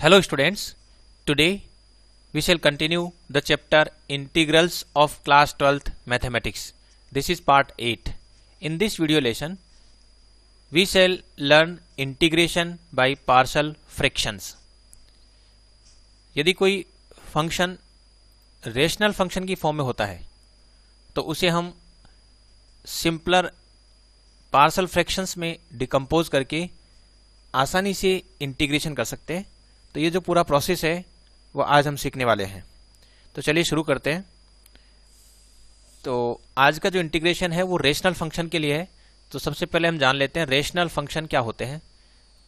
Hello students, today we shall continue the chapter Integrals of class 12th Mathematics. This is part 8. In this video lesson, we shall learn integration by partial fractions. यदि कोई function rational function की form में होता है तो उसे हम simpler partial fractions में डिकम्पोज करके आसानी से इंटीग्रेशन कर सकते हैं। तो ये जो पूरा प्रोसेस है वो आज हम सीखने वाले हैं। तो चलिए शुरू करते हैं। तो आज का जो इंटीग्रेशन है वो रेशनल फंक्शन के लिए है। तो सबसे पहले हम जान लेते हैं रेशनल फंक्शन क्या होते हैं।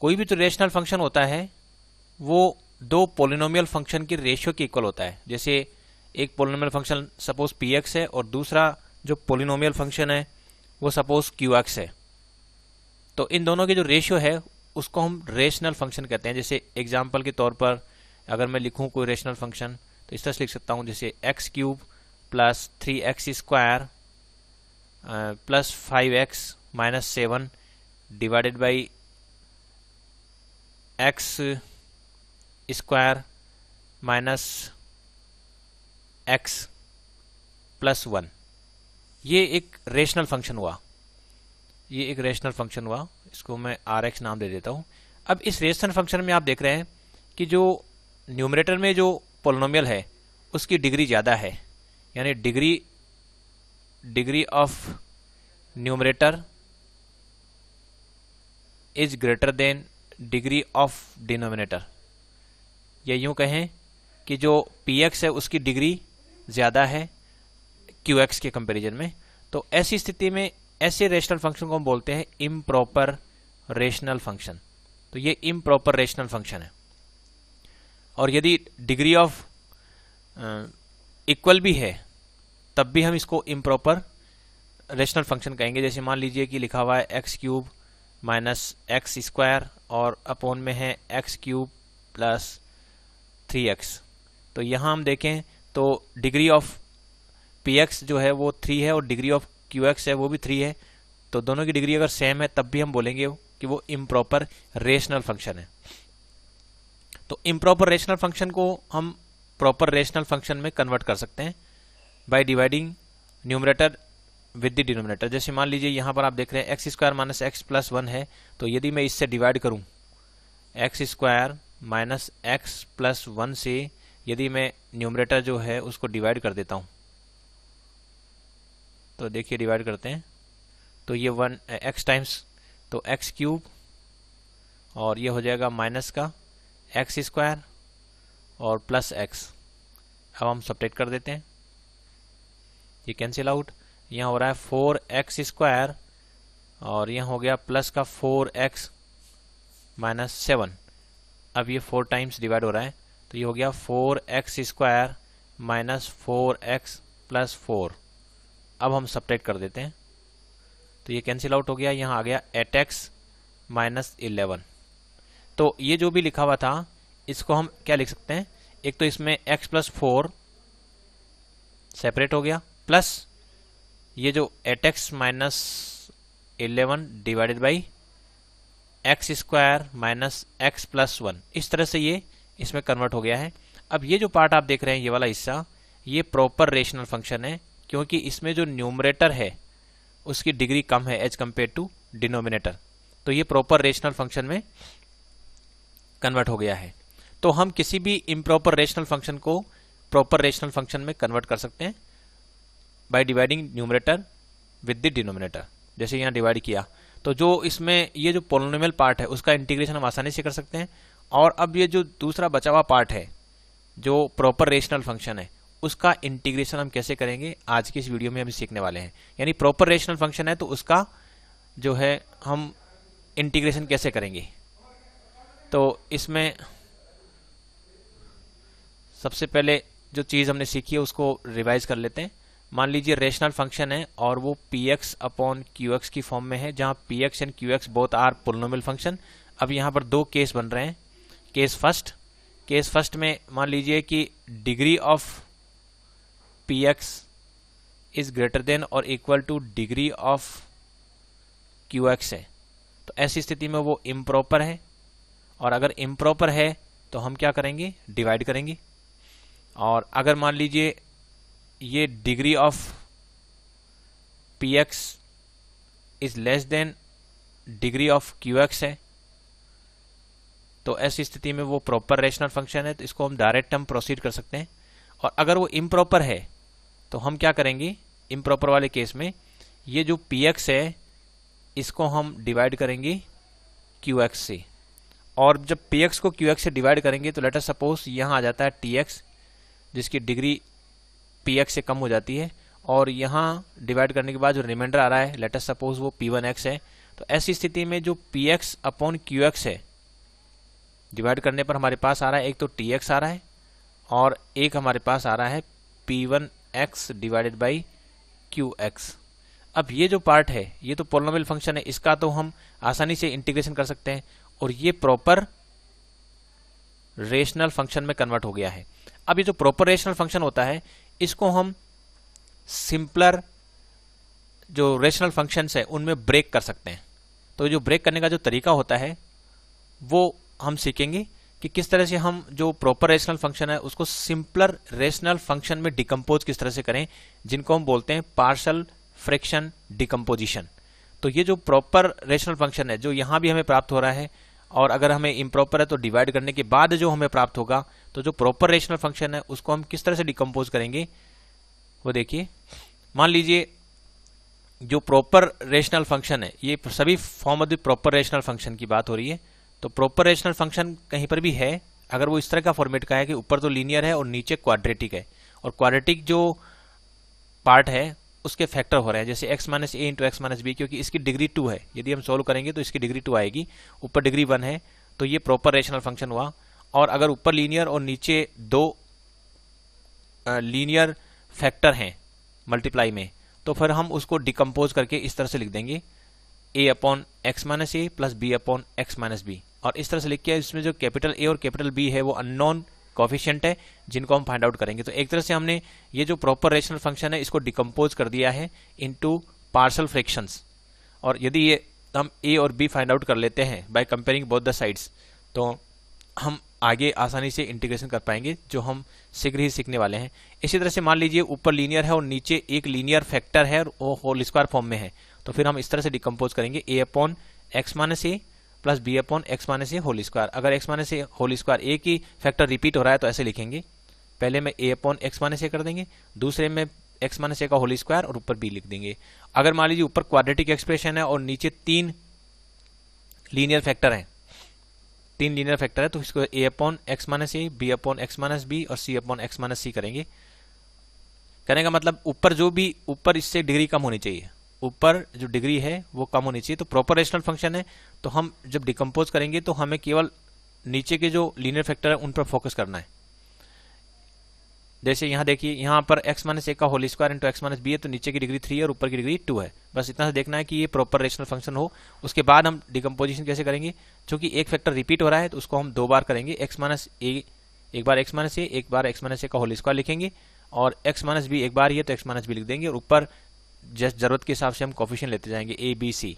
कोई भी जो रेशनल फंक्शन होता है वो दो पोलिनोमियल फंक्शन की रेशियो के इक्वल होता है। जैसे एक पोलिनोमियल फंक्शन सपोज px है और दूसरा जो पोलिनोमियल फंक्शन है वो सपोज qx है। तो इन दोनों की जो रेशियो है उसको हम रेशनल फंक्शन कहते हैं। जैसे एग्जाम्पल के तौर पर अगर मैं लिखूं कोई रेशनल फंक्शन तो इस तरह से लिख सकता हूं, जैसे x cube plus 3x square plus 5x minus 7 divided by x square minus x plus 1। ये एक रेशनल फंक्शन हुआ, ये एक रेशनल फंक्शन हुआ। इसको मैं Rx नाम दे देता हूँ। अब इस रेशनल फंक्शन में आप देख रहे हैं कि जो न्यूमरेटर में जो पोलिनोमियल है उसकी डिग्री ज़्यादा है, यानी degree of numerator is greater then degree of denominator. या यूँ कहें कि जो px है उसकी डिग्री ज़्यादा है qx के कंपैरिजन में। तो ऐसी स्थिति में ऐसे रेशनल फंक्शन को हम बोलते हैं इम्प्रॉपर रेशनल फंक्शन। तो ये इम्प्रॉपर रेशनल फंक्शन है। और यदि डिग्री ऑफ इक्वल भी है तब भी हम इसको इम्प्रॉपर रेशनल फंक्शन कहेंगे। जैसे मान लीजिए कि लिखा हुआ है x cube minus x square और अपॉन में है एक्स क्यूब प्लस 3x। तो यहाँ हम देखें तो डिग्री ऑफ px जो है वो 3 है और डिग्री ऑफ qx है वो भी 3 है। तो दोनों की डिग्री अगर सेम है तब भी हम बोलेंगे कि वो इम्प्रॉपर रेशनल फंक्शन है। तो इम्प्रॉपर रेशनल फंक्शन को हम प्रॉपर रेशनल फंक्शन में कन्वर्ट कर सकते हैं by dividing numerator with the denominator. जैसे मान लीजिए यहाँ पर आप देख रहे हैं x square minus x plus 1 है। तो यदि मैं इससे डिवाइड करूँ x square minus x plus 1 से, यदि मैं न्यूमरेटर जो है उसको डिवाइड कर देता हूँ तो देखिए डिवाइड करते हैं तो ये 1 एक्स टाइम्स तो एक्स क्यूब और ये हो जाएगा माइनस का एक्स स्क्वायर और प्लस एक्स। अब हम सब्ट्रैक्ट कर देते हैं, ये कैंसिल आउट। यहाँ हो रहा है 4x स्क्वायर और यहाँ हो गया प्लस का 4x माइनस 7। अब ये 4 टाइम्स डिवाइड हो रहा है तो ये हो गया 4x square minus 4x plus 4। अब हम सब्ट्रैक्ट कर देते हैं तो ये कैंसिल आउट हो गया। यहाँ आ गया 8x माइनस 11। तो ये जो भी लिखा हुआ था इसको हम क्या लिख सकते हैं, एक तो इसमें x प्लस 4 सेपरेट हो गया प्लस ये जो 8x minus 11 divided by x square minus x plus 1। इस तरह से ये इसमें कन्वर्ट हो गया है। अब ये जो पार्ट आप देख रहे हैं ये वाला हिस्सा ये प्रॉपर रेशनल फंक्शन है, क्योंकि इसमें जो न्यूमरेटर है उसकी डिग्री कम है एज कम्पेयर टू डिनोमिनेटर। तो ये प्रॉपर रेशनल फंक्शन में कन्वर्ट हो गया है। तो हम किसी भी इम्प्रॉपर रेशनल फंक्शन को प्रॉपर रेशनल फंक्शन में कन्वर्ट कर सकते हैं by dividing numerator with the denominator. जैसे यहाँ डिवाइड किया तो जो इसमें ये जो पोलिनोमियल पार्ट है उसका इंटीग्रेशन हम आसानी से कर सकते हैं। और अब ये जो दूसरा बचा हुआ पार्ट है जो प्रॉपर रेशनल फंक्शन है उसका इंटीग्रेशन हम कैसे करेंगे आज की इस वीडियो में हम सीखने वाले हैं। यानी प्रॉपर रेशनल फंक्शन है तो उसका जो है हम इंटीग्रेशन कैसे करेंगे। तो इसमें सबसे पहले जो चीज़ हमने सीखी है उसको रिवाइज कर लेते हैं। मान लीजिए रेशनल फंक्शन है और वो px अपॉन qx की फॉर्म में है, जहाँ px and qx both are polynomial function. अब यहाँ पर दो केस बन रहे हैं। केस फर्स्ट में मान लीजिए कि degree of px is greater than और equal to degree of qx है। तो ऐसी स्थिति में वो इम्प्रॉपर है, और अगर इम्प्रॉपर है तो हम क्या करेंगे, डिवाइड करेंगे। और अगर मान लीजिए ये degree of P x is less than degree of Q x है, तो ऐसी स्थिति में वो प्रॉपर रेशनल फंक्शन है, तो इसको हम डायरेक्ट हम प्रोसीड कर सकते हैं। और अगर वो इम्प्रॉपर है तो हम क्या करेंगे, इम्प्रॉपर वाले केस में ये जो पी एक्स है इसको हम डिवाइड करेंगे क्यू एक्स से। और जब पी एक्स को क्यू एक्स से डिवाइड करेंगे तो लेट अस सपोज यहाँ आ जाता है टी एक्स, जिसकी डिग्री पी एक्स से कम हो जाती है, और यहाँ डिवाइड करने के बाद जो रिमाइंडर आ रहा है लेट अस सपोज वो पी वन एक्स है। तो ऐसी स्थिति में जो P x upon Q x है डिवाइड करने पर हमारे पास आ रहा है एक तो टी एक्स आ रहा है और एक हमारे पास आ रहा है P one x divided by Q x. अब ये जो पार्ट है ये तो पॉलिनोमियल फंक्शन है, इसका तो हम आसानी से इंटीग्रेशन कर सकते हैं और ये प्रॉपर रेशनल फंक्शन में कन्वर्ट हो गया है। अब ये जो प्रॉपर रेशनल फंक्शन होता है इसको हम सिंपलर जो रेशनल फंक्शंस है उनमें ब्रेक कर सकते हैं। तो जो ब्रेक करने का जो तरीका होता है वो हम सीखेंगे कि किस तरह से हम जो प्रॉपर रेशनल फंक्शन है उसको सिंपलर रेशनल फंक्शन में डिकम्पोज किस तरह से करें, जिनको हम बोलते हैं पार्शियल फ्रैक्शन डिकम्पोजिशन। तो ये जो प्रॉपर रेशनल फंक्शन है जो यहाँ भी हमें प्राप्त हो रहा है, और अगर हमें इम्प्रॉपर है तो डिवाइड करने के बाद जो हमें प्राप्त होगा, तो जो प्रॉपर रेशनल फंक्शन है उसको हम किस तरह से डिकम्पोज करेंगे वो देखिए। मान लीजिए जो प्रॉपर रेशनल फंक्शन है, ये सभी form of the proper rational function की बात हो रही है। तो प्रॉपर रेशनल फंक्शन कहीं पर भी है अगर वो इस तरह का फॉर्मेट का है कि ऊपर तो लीनियर है और नीचे क्वाड्रेटिक है, और क्वाड्रेटिक जो पार्ट है उसके फैक्टर हो रहे हैं, जैसे x माइनस ए इंटू एक्स माइनस बी, क्योंकि इसकी डिग्री 2 है, यदि हम सोल्व करेंगे तो इसकी डिग्री 2 आएगी, ऊपर डिग्री 1 है, तो ये प्रॉपर रेशनल फंक्शन हुआ। और अगर ऊपर लीनियर और नीचे दो लीनियर फैक्टर हैं मल्टीप्लाई में, तो फिर हम उसको डिकम्पोज करके इस तरह से लिख देंगे a upon x minus A plus B upon x minus B. और इस तरह से लिख के इसमें जो कैपिटल ए और कैपिटल बी है वो अननोन कोफिशिएंट है जिनको हम फाइंड आउट करेंगे। तो एक तरह से हमने ये जो प्रॉपर रेशनल फंक्शन है इसको डिकम्पोज कर दिया है इनटू पार्शियल फ्रैक्शंस। और यदि ये हम ए और बी फाइंड आउट कर लेते हैं by comparing both the sides, तो हम आगे आसानी से इंटीग्रेशन कर पाएंगे, जो हम शीघ्र ही सीखने वाले हैं। इसी तरह से मान लीजिए ऊपर लीनियर है और नीचे एक लीनियर फैक्टर है और वो होल स्क्वायर फॉर्म में है, तो फिर हम इस तरह से डिकम्पोज करेंगे a upon x minus A plus B upon x minus a whole square. अगर x minus a whole square एक ही फैक्टर रिपीट हो रहा है तो ऐसे लिखेंगे, पहले में ए अपॉन एक्स माइनस ए कर देंगे, दूसरे में एक्स माइनस ए का होल स्क्वायर और ऊपर बी लिख देंगे। अगर मान लीजिए ऊपर क्वाड्रेटिक एक्सप्रेशन है और नीचे तीन लीनियर फैक्टर हैं, तीन लीनियर फैक्टर है, तो इसको a upon x minus a, b upon x minus B और c upon x minus c करेंगे। करने का मतलब ऊपर जो भी ऊपर इससे डिग्री कम होनी चाहिए, ऊपर जो डिग्री है वो कम होनी चाहिए। तो प्रॉपर रेशनल फंक्शन है, तो हम जब डिकम्पोज करेंगे तो हमें केवल नीचे के जो लीनियर फैक्टर है उन पर फोकस करना है। जैसे यहाँ देखिए, यहाँ पर एक्स माइनस ए का whole square into X minus B है, तो नीचे की डिग्री 3 है और ऊपर की डिग्री 2 है। बस इतना से देखना है कि ये प्रॉपर रेशनल फंक्शन हो। उसके बाद हम डिकम्पोजिशन कैसे करेंगे, क्योंकि एक फैक्टर रिपीट हो रहा है तो उसको हम दो बार करेंगे। एक्स माइनस ए एक बार एक्स माइनस ए, एक बार एक्स माइनस ए का होल स्क्वायर लिखेंगे, और एक्स माइनस बी एक बार ही है तो एक्स माइनस बी लिख देंगे, और ऊपर जस्ट जरूरत के हिसाब से हम कोफिशिएंट लेते जाएंगे ए बी सी।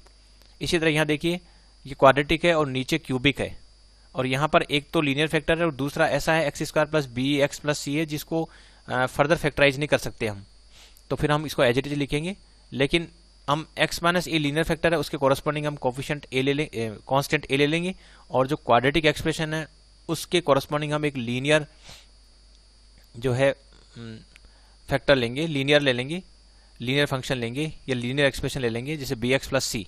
इसी तरह यहाँ देखिए ये क्वाड्रेटिक है और नीचे क्यूबिक है, और यहाँ पर एक तो लीनियर फैक्टर है और दूसरा ऐसा है x square plus B x plus c है जिसको फर्दर फैक्टराइज नहीं कर सकते हम, तो फिर हम इसको एज इट इज लिखेंगे। लेकिन हम x minus a linear factor है उसके कोरस्पॉन्डिंग हम कोफिशिएंट ए ले लेंगे, कांस्टेंट ए ले लेंगे, और जो क्वाड्रेटिक एक्सप्रेशन है उसके कोरस्पॉन्डिंग हम एक लीनियर जो है फैक्टर लेंगे, लीनियर ले लेंगे, लीनियर फंक्शन लेंगे या लीनियर एक्सप्रेशन ले लेंगे, जैसे बी एक्स प्लस सी।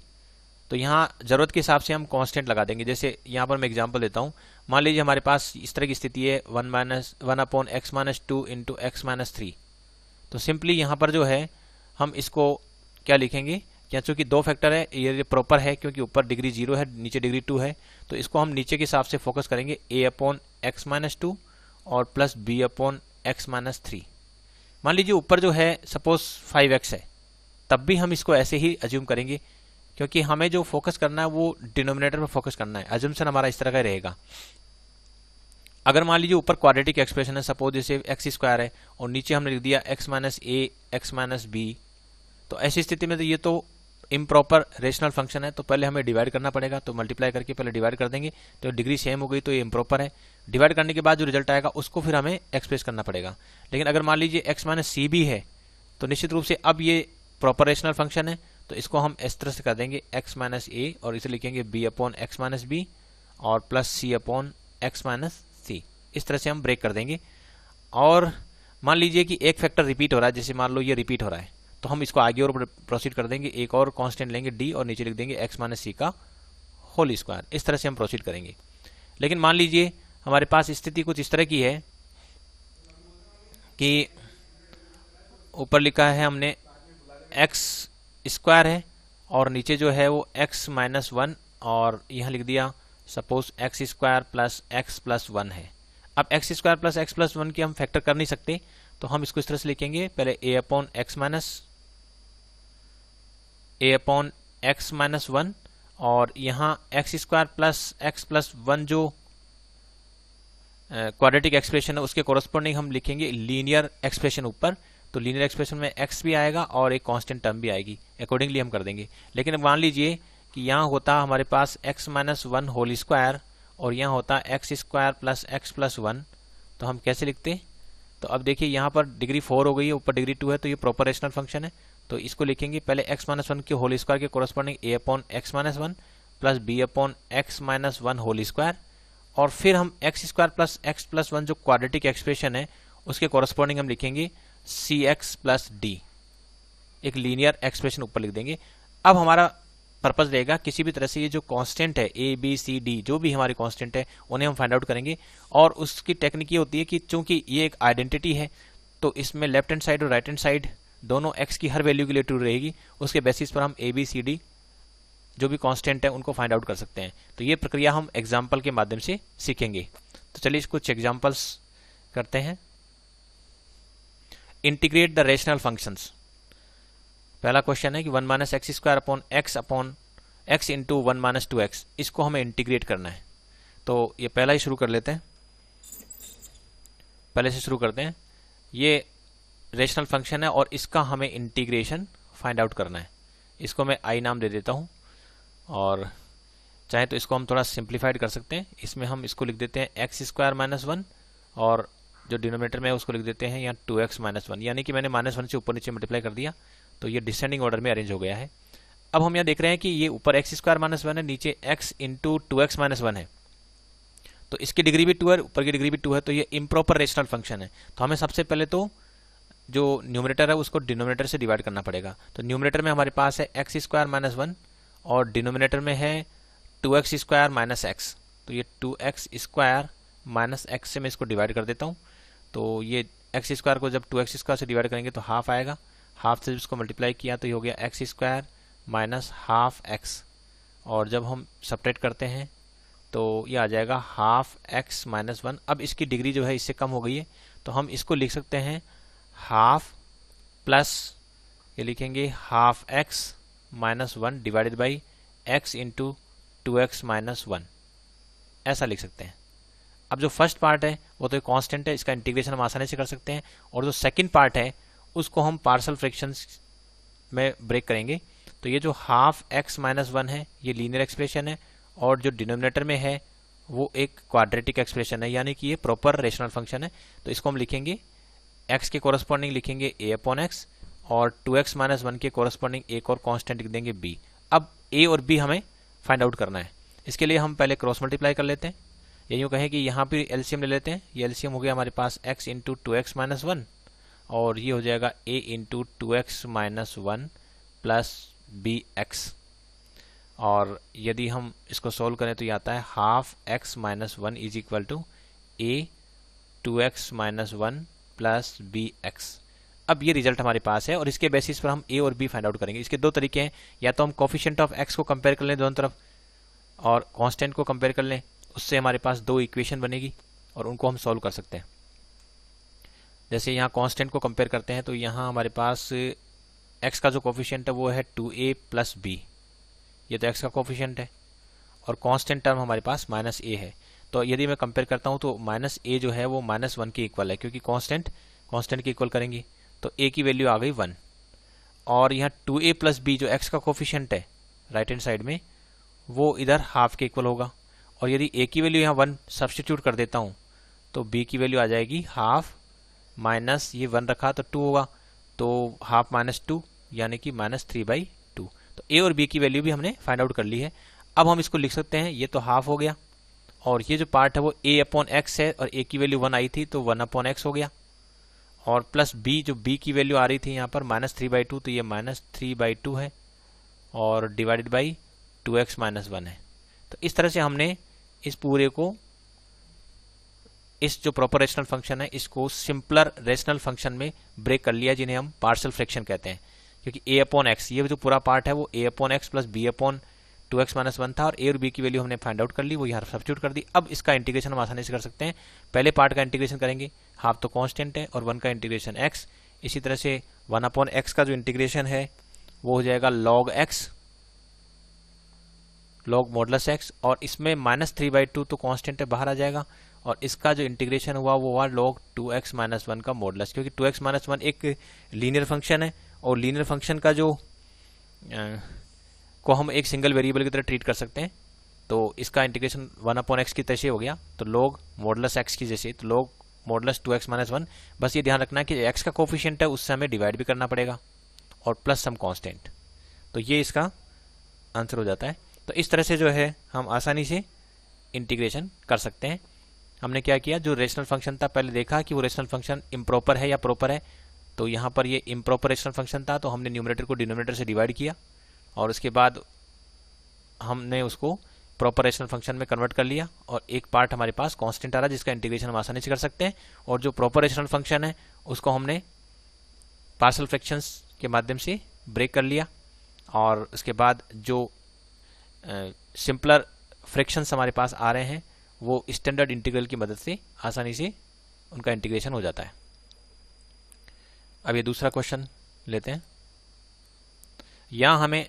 तो यहाँ जरूरत के हिसाब से हम कांस्टेंट लगा देंगे। जैसे यहाँ पर मैं एग्जांपल देता हूँ, मान लीजिए हमारे पास इस तरह की स्थिति है 1 upon x minus 2 into X minus 3। तो सिंपली यहाँ पर जो है हम इसको क्या लिखेंगे, क्या चूंकि दो फैक्टर है ये प्रॉपर है क्योंकि ऊपर डिग्री 0 है नीचे डिग्री 2 है, तो इसको हम नीचे के हिसाब से फोकस करेंगे ए अपॉन एक्स माइनस 2 और plus B upon x minus 3। मान लीजिए ऊपर जो है सपोज 5x है, तब भी हम इसको ऐसे ही अज्यूम करेंगे क्योंकि हमें जो फोकस करना है वो डिनोमिनेटर पर फोकस करना है। अज्यूमशन हमारा इस तरह का रहेगा। अगर मान लीजिए ऊपर क्वाड्रेटिक एक्सप्रेशन है, सपोज जैसे एक्स स्क्वायर है और नीचे हमने लिख दिया एक्स माइनस ए एक्स माइनस बी, तो ऐसी स्थिति में तो ये तो इम्प्रॉपर रेशनल फंक्शन है, तो पहले हमें डिवाइड करना पड़ेगा। तो मल्टीप्लाई करके पहले डिवाइड कर देंगे, तो डिग्री सेम हो गई तो ये इम्प्रॉपर है। डिवाइड करने के बाद जो रिजल्ट आएगा उसको फिर हमें एक्सप्रेस करना पड़ेगा। लेकिन अगर मान लीजिए x माइनस सी भी है तो निश्चित रूप से अब ये प्रॉपर रेशनल फंक्शन है, तो इसको हम इस तरह से कर देंगे x माइनस ए और इसे लिखेंगे b upon x minus B और plus c upon x minus c. इस तरह से हम ब्रेक कर देंगे। और मान लीजिए कि एक फैक्टर रिपीट हो रहा है, जैसे मान लो ये रिपीट हो रहा है, तो हम इसको आगे और प्रोसीड कर देंगे, एक और कांस्टेंट लेंगे d और नीचे लिख देंगे एक्स माइनस सी का होल स्क्वायर। इस तरह से हम प्रोसीड करेंगे। लेकिन मान लीजिए हमारे पास स्थिति कुछ इस तरह की है कि ऊपर लिखा है हमने एक्स स्क्वायर है और नीचे जो है वो एक्स माइनस वन और यहाँ लिख दिया suppose x square plus X plus one है। अब x square plus X plus one की हम फैक्टर कर नहीं सकते, तो हम इसको इस तरह से लिखेंगे, पहले ए अपॉन एक्स माइनस वन और यहाँ x square plus X plus one जो क्वाड्रेटिक एक्सप्रेशन है उसके कोरस्पॉन्डिंग हम लिखेंगे लीनियर एक्सप्रेशन ऊपर। तो लीनियर एक्सप्रेशन में x भी आएगा और एक कांस्टेंट टर्म भी आएगी, अकॉर्डिंगली हम कर देंगे। लेकिन मान लीजिए कि यहाँ होता हमारे पास x minus one whole square और यहाँ होता X square plus X plus one, तो हम कैसे लिखते? तो अब देखिए यहाँ पर डिग्री 4 हो गई है, ऊपर डिग्री 2 है, तो ये प्रॉपर रेशनल फंक्शन है। तो इसको लिखेंगे पहले x माइनस वन के होल स्क्वायर के corresponding a upon x minus one plus b upon x minus one whole square और फिर हम X square plus X plus one जो क्वाड्रेटिक एक्सप्रेशन है उसके कोरस्पॉन्डिंग हम लिखेंगे सी एक्स प्लस डी, एक लीनियर एक्सप्रेशन ऊपर लिख देंगे। अब हमारा पर्पस रहेगा किसी भी तरह से ये जो कांस्टेंट है ए बी सी डी जो भी हमारे कांस्टेंट है उन्हें हम फाइंड आउट करेंगे। और उसकी टेक्निक ये होती है कि चूंकि ये एक आइडेंटिटी है तो इसमें लेफ्ट हैंड साइड और राइट हैंड साइड दोनों एक्स की हर वैल्यू के लिए ट्रू रहेगी। उसके बेसिस पर हम ए बी सी डी जो भी कांस्टेंट है उनको फाइंड आउट कर सकते हैं। तो ये प्रक्रिया हम एग्जाम्पल के माध्यम से सीखेंगे। तो चलिए कुछ एग्जाम्पल्स करते हैं। Integrate the rational functions. पहला क्वेश्चन है कि 1 minus x square upon x into 1 minus 2x, इसको हमें इंटीग्रेट करना है। तो ये पहला ही शुरू कर लेते हैं, पहले से शुरू करते हैं। ये रेशनल फंक्शन है और इसका हमें इंटीग्रेशन फाइंड आउट करना है। इसको मैं आई नाम दे देता हूँ और चाहे तो इसको हम थोड़ा सिंप्लीफाइड कर सकते हैं। इसमें हम इसको लिख देते हैं एक्स स्क्वायर माइनस वन और जो डिनोमिनेटर में है उसको लिख देते हैं यहाँ 2x माइनस वन, यानी कि मैंने माइनस वन से ऊपर नीचे मल्टीप्लाई कर दिया तो ये डिसेंडिंग ऑर्डर में अरेंज हो गया है। अब हम यहाँ देख रहे हैं कि ये ऊपर एक्स स्क्वायर माइनस वन है, नीचे x into 2x minus one है, तो इसकी डिग्री भी 2 है, ऊपर की डिग्री भी 2 है, तो ये इम्प्रॉपर रेशनल फंक्शन है। तो हमें सबसे पहले तो जो न्यूमरेटर है उसको डिनोमिनेटर से डिवाइड करना पड़ेगा। तो न्यूमरेटर में हमारे पास है एक्स स्क्वायर माइनस वन और डिनोमिनेटर में है 2x स्क्वायर माइनस एक्स, तो ये 2x स्क्वायर माइनस एक्स से मैं इसको डिवाइड कर देता हूँ। तो ये एक्स स्क्वायर को जब 2x स्क्वायर से डिवाइड करेंगे तो हाफ आएगा, हाफ से इसको मल्टीप्लाई किया तो ये हो गया x square minus half x, और जब हम सब्ट्रैक्ट करते हैं तो ये आ जाएगा हाफ एक्स माइनस वन। अब इसकी डिग्री जो है इससे कम हो गई है तो हम इसको लिख सकते हैं हाफ प्लस ये लिखेंगे half X minus one divided by x into 2x minus one, ऐसा लिख सकते हैं। अब जो फर्स्ट पार्ट है वो तो कांस्टेंट है, इसका इंटीग्रेशन हम आसानी से कर सकते हैं, और जो सेकंड पार्ट है उसको हम पार्शियल फ्रैक्शंस में ब्रेक करेंगे। तो ये जो हाफ एक्स माइनस वन है ये लीनियर एक्सप्रेशन है और जो डिनोमिनेटर में है वो एक क्वाड्रेटिक एक्सप्रेशन है, यानी कि ये प्रॉपर रेशनल फंक्शन है। तो इसको हम लिखेंगे x के कोरस्पॉन्डिंग लिखेंगे a अपॉन एक्स और 2x माइनस वन के कोरस्पॉन्डिंग एक और कांस्टेंट लिख देंगे b। अब a और b हमें फाइंड आउट करना है। इसके लिए हम पहले क्रॉस मल्टीप्लाई कर लेते हैं, या यूँ कहें कि यहाँ पे एलसीएम ले लेते हैं। ये एलसीएम हो गया हमारे पास x इंटू 2x माइनस वन और ये हो जाएगा a into 2x minus one plus B X, और यदि हम इसको सोल्व करें तो ये आता है half X minus one is equal to a 2x minus one plus B X. अब ये रिजल्ट हमारे पास है और इसके बेसिस पर हम a और b फाइंड आउट करेंगे। इसके दो तरीके हैं, या तो हम कोफिशिएंट ऑफ x को कंपेयर कर लें दोनों तरफ और कांस्टेंट को कंपेयर कर लें, उससे हमारे पास दो इक्वेशन बनेगी और उनको हम सॉल्व कर सकते हैं। जैसे यहाँ कांस्टेंट को कंपेयर करते हैं तो यहाँ हमारे पास x का जो कोफिशिएंट है वो है 2a प्लस b, ये तो x का कोफिशिएंट है, और कांस्टेंट टर्म हमारे पास माइनस a है। तो यदि मैं कंपेयर करता हूँ तो माइनस a जो है वो माइनस वन के इक्वल है, क्योंकि कांस्टेंट के इक्वल करेंगे तो a की वैल्यू आ गई 1, और यहाँ 2a प्लस b जो x का कोफिशिएंट है राइट हैंड साइड में वो इधर हाफ के इक्वल होगा, और यदि a की वैल्यू यहाँ 1 सब्स्टिट्यूट कर देता हूँ तो b की वैल्यू आ जाएगी हाफ माइनस ये 1 रखा तो 2 होगा, तो हाफ माइनस 2 यानी कि -3/2। तो a और b की वैल्यू भी हमने फाइंड आउट कर ली है। अब हम इसको लिख सकते हैं, ये तो हाफ हो गया और ये जो पार्ट है वो a/x है और a की वैल्यू 1 आई थी तो 1/x हो गया, और प्लस b जो b की वैल्यू आ रही थी यहाँ पर -3/2 तो ये -3/2 है और डिवाइडेड बाई 2x - 1 है। तो इस तरह से हमने इस पूरे को, इस जो प्रॉपर रेशनल फंक्शन है इसको सिंपलर रेशनल फंक्शन में ब्रेक कर लिया, जिन्हें हम पार्शियल फ्रैक्शन कहते हैं, क्योंकि a/x ये जो पूरा पार्ट है वो a/x प्लस b/2x - 1 था और a और b की वैल्यू हमने फाइंड आउट कर ली, वो यहाँ सब्स्टिट्यूट कर दी। अब इसका इंटीग्रेशन हम आसानी से कर सकते हैं। पहले पार्ट का इंटीग्रेशन करेंगे, हाफ तो कांस्टेंट है और 1 का इंटीग्रेशन x, इसी तरह से 1/x का जो इंटीग्रेशन है वो हो जाएगा log x, log modulus x, और इसमें -3/2 तो कांस्टेंट है बाहर आ जाएगा, और इसका जो इंटीग्रेशन हुआ वो हुआ log 2x - 1 का मॉडुलस, क्योंकि 2x - 1 एक लीनियर फंक्शन है और लीनियर फंक्शन का जो को हम एक सिंगल वेरिएबल की तरह ट्रीट कर सकते हैं, तो इसका इंटीग्रेशन 1/x की तरह से हो गया, तो log मॉडुलस x की जैसे, तो log मॉडुलस 2x - 1। बस ये ध्यान रखना है कि x का कोफिशिएंट है उससे हमें डिवाइड भी करना पड़ेगा और प्लस सम कांस्टेंट, तो ये इसका आंसर हो जाता है। तो इस तरह से जो है हम आसानी से इंटीग्रेशन कर सकते हैं। हमने क्या किया, जो रेशनल फंक्शन था पहले देखा कि वो रेशनल फंक्शन इम्प्रॉपर है या प्रॉपर है, तो यहाँ पर ये इम्प्रॉपर रेशनल फंक्शन था तो हमने न्यूमरेटर को डिनोमिनेटर से डिवाइड किया और उसके बाद हमने उसको प्रॉपर रेशनल फंक्शन में कन्वर्ट कर लिया, और एक पार्ट हमारे पास कांस्टेंट आ रहा है जिसका इंटीग्रेशन हम आसानी से कर सकते हैं, और जो प्रॉपर रेशनल फंक्शन है उसको हमने पार्शियल फ्रैक्शंस के माध्यम से ब्रेक कर लिया, और उसके बाद जो सिंपलर फ्रैक्शंस हमारे पास आ रहे हैं वो स्टैंडर्ड इंटीग्रल की मदद से आसानी से उनका इंटीग्रेशन हो जाता है। अब ये दूसरा क्वेश्चन लेते हैं। यहाँ हमें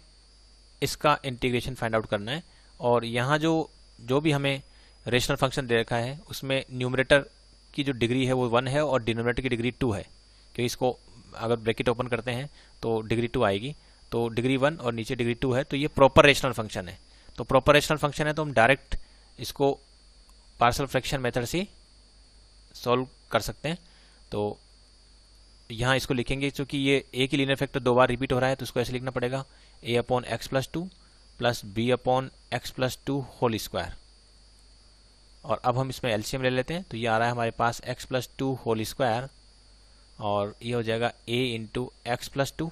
इसका इंटीग्रेशन फाइंड आउट करना है, और यहाँ जो भी हमें रेशनल फंक्शन दे रखा है उसमें न्यूमरेटर की जो डिग्री है वो 1 है और डिनोमिनेटर की डिग्री 2 है, क्योंकि इसको अगर ब्रैकेट ओपन करते हैं तो डिग्री 2 आएगी, तो डिग्री 1 और नीचे डिग्री 2 है, तो ये प्रॉपर रेशनल फंक्शन है। तो प्रॉपर रेशनल फंक्शन है तो हम डायरेक्ट इसको पार्शियल फ्रैक्शन मेथड से सॉल्व कर सकते हैं। तो यहाँ इसको लिखेंगे, क्योंकि ये a की लीनियर फैक्टर 2 बार रिपीट हो रहा है तो इसको ऐसे लिखना पड़ेगा a/x + 2 plus b/x + 2 whole square, और अब हम इसमें एलसीएम ले लेते हैं, तो ये आ रहा है हमारे पास x + 2 होल स्क्वायर, और ये हो जाएगा a × x + 2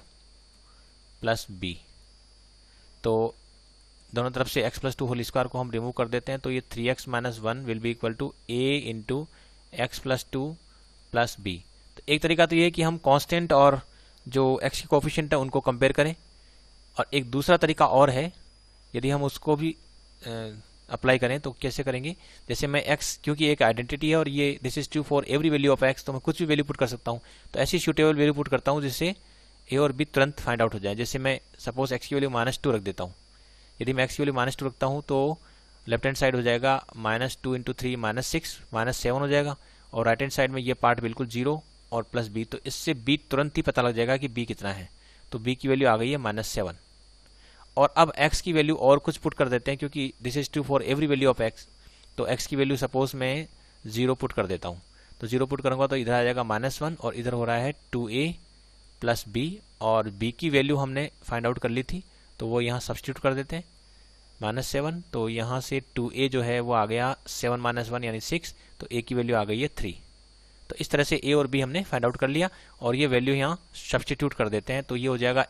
प्लस b। तो दोनों तरफ से x + 2 होल स्क्वायर को हम रिमूव कर देते हैं, तो ये 3x - 1 will be equal to a × x + 2 plus b। तो एक तरीका तो ये है कि हम कांस्टेंट और जो x की कोफिशिएंट है उनको कंपेयर करें, और एक दूसरा तरीका और है, यदि हम उसको भी अप्लाई करें तो कैसे करेंगे, जैसे मैं x, क्योंकि एक आइडेंटिटी है और ये this is true for every value of x, तो मैं कुछ भी वैल्यू पुट कर सकता हूँ, तो ऐसी सूटेबल वैल्यू पुट करता हूँ जिससे a और b तुरंत फाइंड आउट हो जाए। जैसे मैं सपोज x की वैल्यू -2 रख देता हूँ, यदि मैं x की वैल्यू -2 रखता हूँ तो लेफ्ट हैंड साइड हो जाएगा -2 × 3 -6 -7 हो जाएगा, और राइट हैंड साइड में ये पार्ट बिल्कुल 0 और प्लस b, तो इससे b तुरंत ही पता लग जाएगा कि b कितना है, तो b की वैल्यू आ गई है -7। और अब x की वैल्यू और कुछ पुट कर देते हैं, क्योंकि this is true for every value of x, तो x की वैल्यू सपोज मैं 0 पुट कर देता हूँ, तो 0 पुट करूँगा तो इधर आ जाएगा -1 और इधर हो रहा है 2a प्लस b, और b की वैल्यू हमने फाइंड आउट कर ली थी तो वो यहाँ सब्स्टिट्यूट कर देते हैं -7, तो यहाँ से 2a जो है वो आ गया 7 - 1 यानी 6, तो a की वैल्यू आ गई है 3। तो इस तरह से a और b हमने फाइंड आउट कर लिया, और ये वैल्यू यहाँ सब्स्टिट्यूट कर देते हैं, तो ये हो जाएगा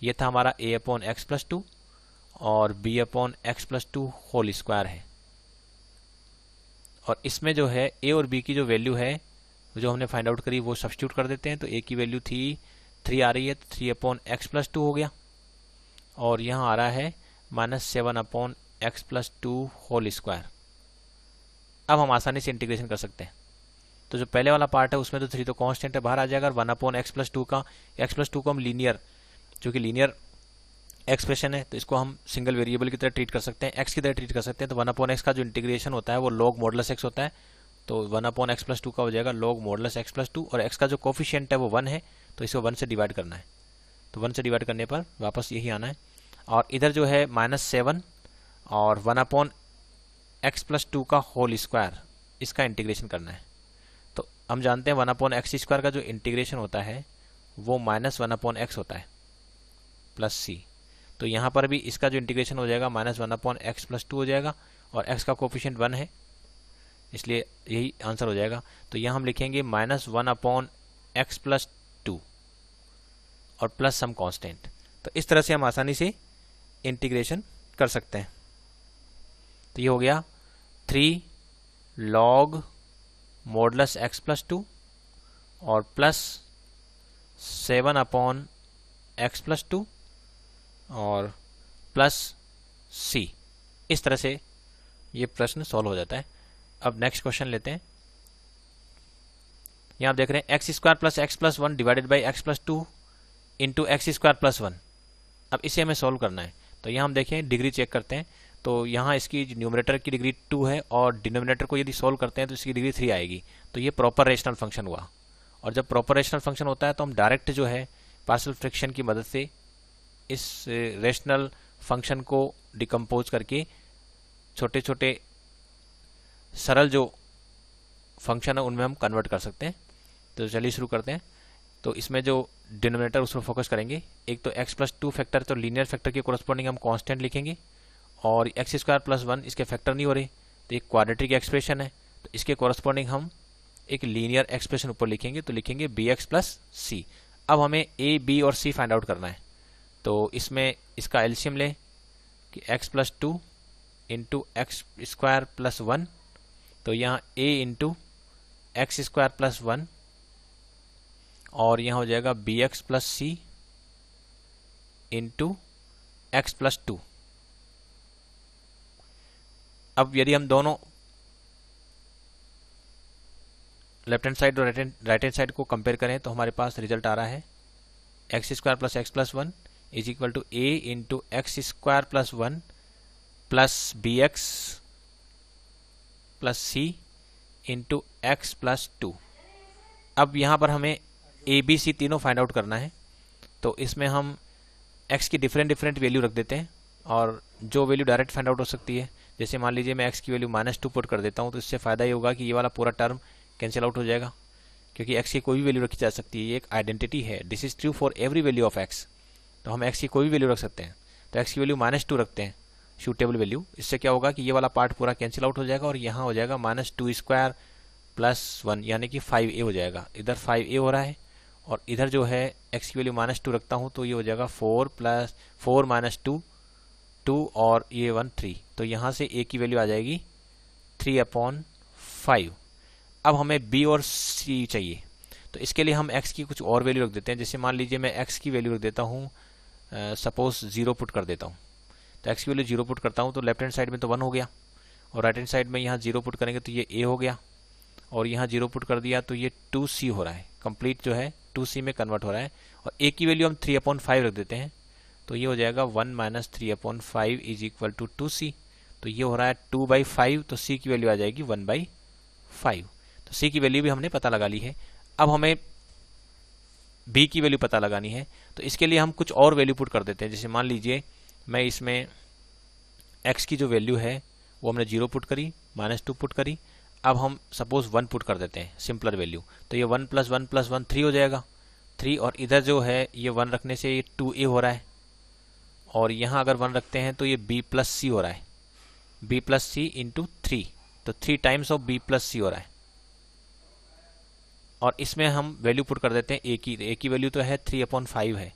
ये था हमारा a/x + 2 और b/x + 2 होल स्क्वायर है, और इसमें जो है a और b की जो वैल्यू है जो हमने फाइंड आउट करी वो सब्स्टिट्यूट कर देते हैं, तो a की वैल्यू थी 3 आ रही है, तो 3/x + 2 हो गया, और यहाँ आ रहा है -7/x + 2 होल स्क्वायर। अब हम आसानी से इंटीग्रेशन कर सकते हैं, तो जो पहले वाला पार्ट है उसमें तो 3 तो कांस्टेंट है बाहर आ जाएगा, 1/x + 2 का x + 2 को हम लीनियर, चूंकि लीनियर एक्सप्रेशन है तो इसको हम सिंगल वेरिएबल की तरह ट्रीट कर सकते हैं, x की तरह ट्रीट कर सकते हैं, तो 1/x का जो इंटीग्रेशन होता है वो log मॉडुलस x होता है, तो 1/x + 2 का हो जाएगा log मॉडुलस x + 2, और x का जो कोफिशिएंट है वो 1 है तो इसे 1 से डिवाइड करना है, तो 1 से डिवाइड करने पर वापस यही आना है, और इधर जो है -7 और एक्स प्लस 2 का होल स्क्वायर, इसका इंटीग्रेशन करना है। तो हम जानते हैं 1/x² का जो इंटीग्रेशन होता है वो -1/x होता है प्लस सी। तो यहाँ पर भी इसका जो इंटीग्रेशन हो जाएगा -1/x + 2 हो जाएगा, और x का कोफिशिएंट 1 है इसलिए यही आंसर हो जाएगा। तो यहाँ हम लिखेंगे -1/x + 2 और प्लस सम कांस्टेंट। तो इस तरह से हम आसानी से इंटीग्रेशन कर सकते हैं। तो ये हो गया 3 log मॉडुलस x + 2 और प्लस 7/x + 2 और प्लस c। इस तरह से ये प्रश्न सॉल्व हो जाता है। अब नेक्स्ट क्वेश्चन लेते हैं। यहाँ आप देख रहे हैं x² + x + 1 divided by x + 2 into x² + 1। अब इसे हमें सॉल्व करना है। तो यहाँ हम देखें डिग्री चेक करते हैं। तो यहाँ इसकी न्यूमरेटर की डिग्री 2 है और डिनोमिनेटर को यदि सॉल्व करते हैं तो इसकी डिग्री 3 आएगी। तो ये प्रॉपर रेशनल फंक्शन हुआ। और जब प्रॉपर रेशनल फंक्शन होता है तो हम डायरेक्ट जो है पार्शियल फ्रैक्शन की मदद से इस रेशनल फंक्शन को डिकम्पोज करके छोटे छोटे सरल जो फंक्शन है उनमें हम कन्वर्ट कर सकते हैं। तो चलिए शुरू करते हैं। तो इसमें जो डिनोमिनेटर उस पर फोकस करेंगे। एक तो x + 2 फैक्टर, तो लीनियर फैक्टर के कोरस्पॉन्डिंग हम कांस्टेंट लिखेंगे, और x² + 1 इसके फैक्टर नहीं हो रहे तो एक क्वाड्रेटिक एक्सप्रेशन है, तो इसके कोरस्पॉन्डिंग हम एक लीनियर एक्सप्रेशन ऊपर लिखेंगे, तो लिखेंगे bx + c। अब हमें a, b और c फाइंड आउट करना है। तो इसमें इसका एलसीएम लें कि x + 2 इंटू x² + 1, तो यहाँ a इंटू x² + 1 और यहाँ हो जाएगा bx + c इंटू x + 2। अब यदि हम दोनों लेफ्ट हैंड साइड और राइट हैंड साइड को कंपेयर करें तो हमारे पास रिजल्ट आ रहा है x² + x + 1 is equal to a into x² + 1 plus bx + c into x + 2। अब यहाँ पर हमें a, b, c तीनों फाइंड आउट करना है। तो इसमें हम x की डिफरेंट वैल्यू रख देते हैं और जो वैल्यू डायरेक्ट फाइंड आउट हो सकती है, जैसे मान लीजिए मैं x की वैल्यू -2 पुट कर देता हूँ, तो इससे फ़ायदा ये होगा कि ये वाला पूरा टर्म कैंसिल आउट हो जाएगा, क्योंकि x की कोई भी वैल्यू रखी जा सकती है। ये एक आइडेंटिटी है, this is true for every value of x। तो हम x की कोई भी वैल्यू रख सकते हैं। तो x की वैल्यू -2 रखते हैं, शूटेबल वैल्यू। इससे क्या होगा कि ये वाला पार्ट पूरा कैंसिल आउट हो जाएगा और यहाँ हो जाएगा -2² + 1 यानी कि 5a हो जाएगा। इधर 5a हो रहा है और इधर जो है x की वैल्यू -2 रखता हूँ तो ये हो जाएगा 4 - 2 और ये 1 3। तो यहाँ से a की वैल्यू आ जाएगी 3/5। अब हमें b और c चाहिए, तो इसके लिए हम x की कुछ और वैल्यू रख देते हैं। जैसे मान लीजिए मैं x की वैल्यू रख देता हूँ, सपोज 0 पुट कर देता हूँ। तो x की वैल्यू 0 पुट करता हूँ तो लेफ्ट हैंड साइड में तो 1 हो गया, और राइट हैंड साइड में यहाँ 0 पुट करेंगे तो ये a हो गया, और यहाँ 0 पुट कर दिया तो ये 2c हो रहा है। कंप्लीट जो है 2c में कन्वर्ट हो रहा है। और a की वैल्यू हम 3/5 रख देते हैं, तो ये हो जाएगा 1 - 3/5 इज इक्वल टू 2c। तो ये हो रहा है 2/5, तो c की वैल्यू आ जाएगी 1/5। तो c की वैल्यू भी हमने पता लगा ली है। अब हमें b की वैल्यू पता लगानी है, तो इसके लिए हम कुछ और वैल्यू पुट कर देते हैं। जैसे मान लीजिए मैं इसमें x की जो वैल्यू है वो हमने 0 पुट करी, -2 पुट करी। अब हम सपोज 1 पुट कर देते हैं, सिंपलर वैल्यू। तो ये 1 + 1 + 1 3 हो जाएगा, 3। और इधर जो है ये 1 रखने से ये 2a हो रहा है, और यहाँ अगर 1 रखते हैं तो ये b + c हो रहा है, b + c इंटू 3। तो 3 टाइम्स ऑफ b + c हो रहा है। और इसमें हम वैल्यू पुट कर देते हैं a की वैल्यू तो है 3/5 है,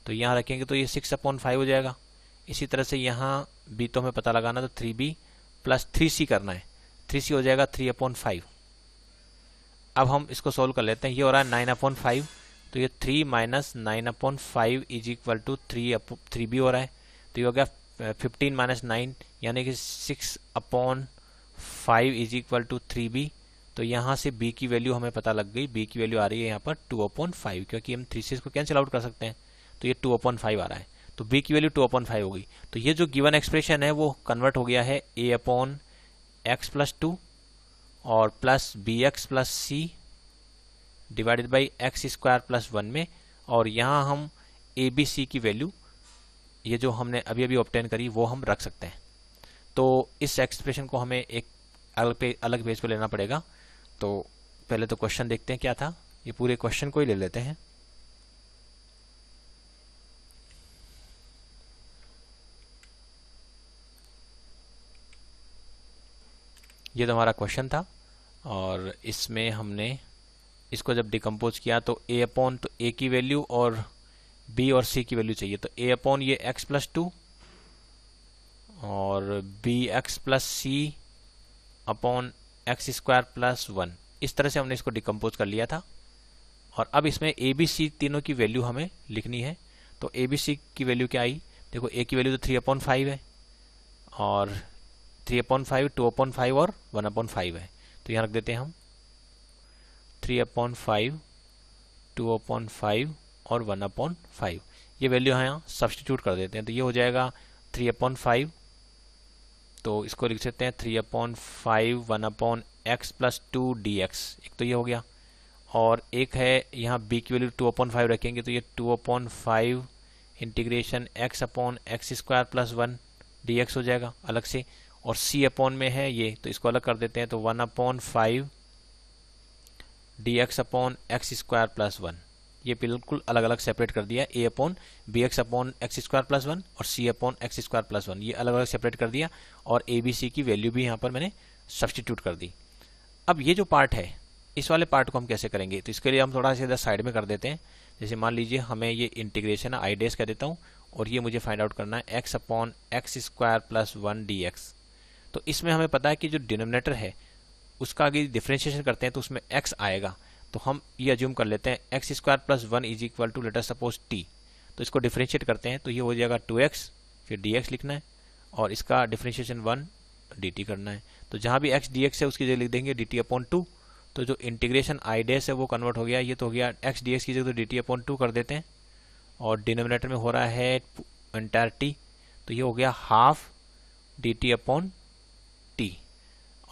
तो यहाँ रखेंगे तो ये 6/5 हो जाएगा। इसी तरह से यहाँ b तो हमें पता लगाना, तो 3b + 3c करना है, 3c हो जाएगा 3/5। अब हम इसको सोल्व कर लेते हैं। ये हो रहा है 9/5, तो ये 3 - 9/5 इज इक्वल टू 3b हो रहा है। तो ये हो गया 15 - 9 यानी कि 6/5 इज इक्वल टू 3b। तो यहाँ से b की वैल्यू हमें पता लग गई। b की वैल्यू आ रही है यहाँ पर 2/5, क्योंकि हम 3 से इसको कैंसिल आउट कर सकते हैं। तो ये 2/5 आ रहा है, तो b की वैल्यू 2/5 होगी। तो ये जो गिवन एक्सप्रेशन है वो कन्वर्ट हो गया है a/x + 2 और plus bx + c divided by x² + 1 में। और यहाँ हम a b c की वैल्यू, ये जो हमने अभी ऑब्टेन करी, वो हम रख सकते हैं। तो इस एक्सप्रेशन को हमें एक अलग पेज पे लेना पड़ेगा। तो पहले तो क्वेश्चन देखते हैं क्या था, ये पूरे क्वेश्चन को ही ले लेते हैं। ये तो हमारा क्वेश्चन था और इसमें हमने इसको जब डिकम्पोज किया तो a अपॉन तो a की वैल्यू और b और c की वैल्यू चाहिए। तो a अपॉन ये x+2 और bx+c अपॉन x² + 1, इस तरह से हमने इसको डिकम्पोज कर लिया था। और अब इसमें a b c तीनों की वैल्यू हमें लिखनी है। तो a b c की वैल्यू क्या आई, देखो a की वैल्यू तो 3/5 है और 3/5, 2/5 और 1/5 है। तो यहाँ रख देते हैं हम 3/5, 2/5 और 1/5। ये वैल्यू यहाँ सब्सटीट्यूट कर देते हैं। तो ये हो जाएगा 3/5, तो इसको लिख सकते हैं 3/5 1/x+2 dx, एक तो ये हो गया। और एक है यहाँ b की वैल्यू 2/5 रखेंगे तो ये 2/5 इंटीग्रेशन x/x² + 1 dx हो जाएगा अलग से। और c अपॉन में है ये, तो इसको अलग कर देते हैं। तो 1/5 dx/x² + 1, ये बिल्कुल अलग अलग सेपरेट कर दिया। a अपॉन bx/x² + 1 और c/x² + 1, ये अलग अलग सेपरेट कर दिया। और a b c की वैल्यू भी यहाँ पर मैंने सब्सटीट्यूट कर दी। अब ये जो पार्ट है, इस वाले पार्ट को हम कैसे करेंगे, तो इसके लिए हम थोड़ा सा इधर साइड में कर देते हैं। जैसे मान लीजिए हमें ये इंटीग्रेशन आई डेस कह देता हूँ और ये मुझे फाइंड आउट करना है x/x² + 1 dx। तो इसमें हमें पता है कि जो डिनोमिनेटर है उसका आगे डिफरेंशिएशन करते हैं तो उसमें x आएगा। तो हम ये अज्यूम कर लेते हैं x² + 1 = let us suppose t। तो इसको डिफरेंशिएट करते हैं तो ये हो जाएगा 2x, फिर dx लिखना है और इसका डिफरेंशिएशन 1 dt करना है। तो जहाँ भी x dx है उसकी जगह लिख देंगे dt/2। तो जो इंटीग्रेशन आई डेस है वो कन्वर्ट हो गया, ये तो हो गया x dx की जगह तो dt/2 कर देते हैं। और डिनोमिनेटर में हो रहा है एंटायर t, तो ये हो गया हाफ dt/t।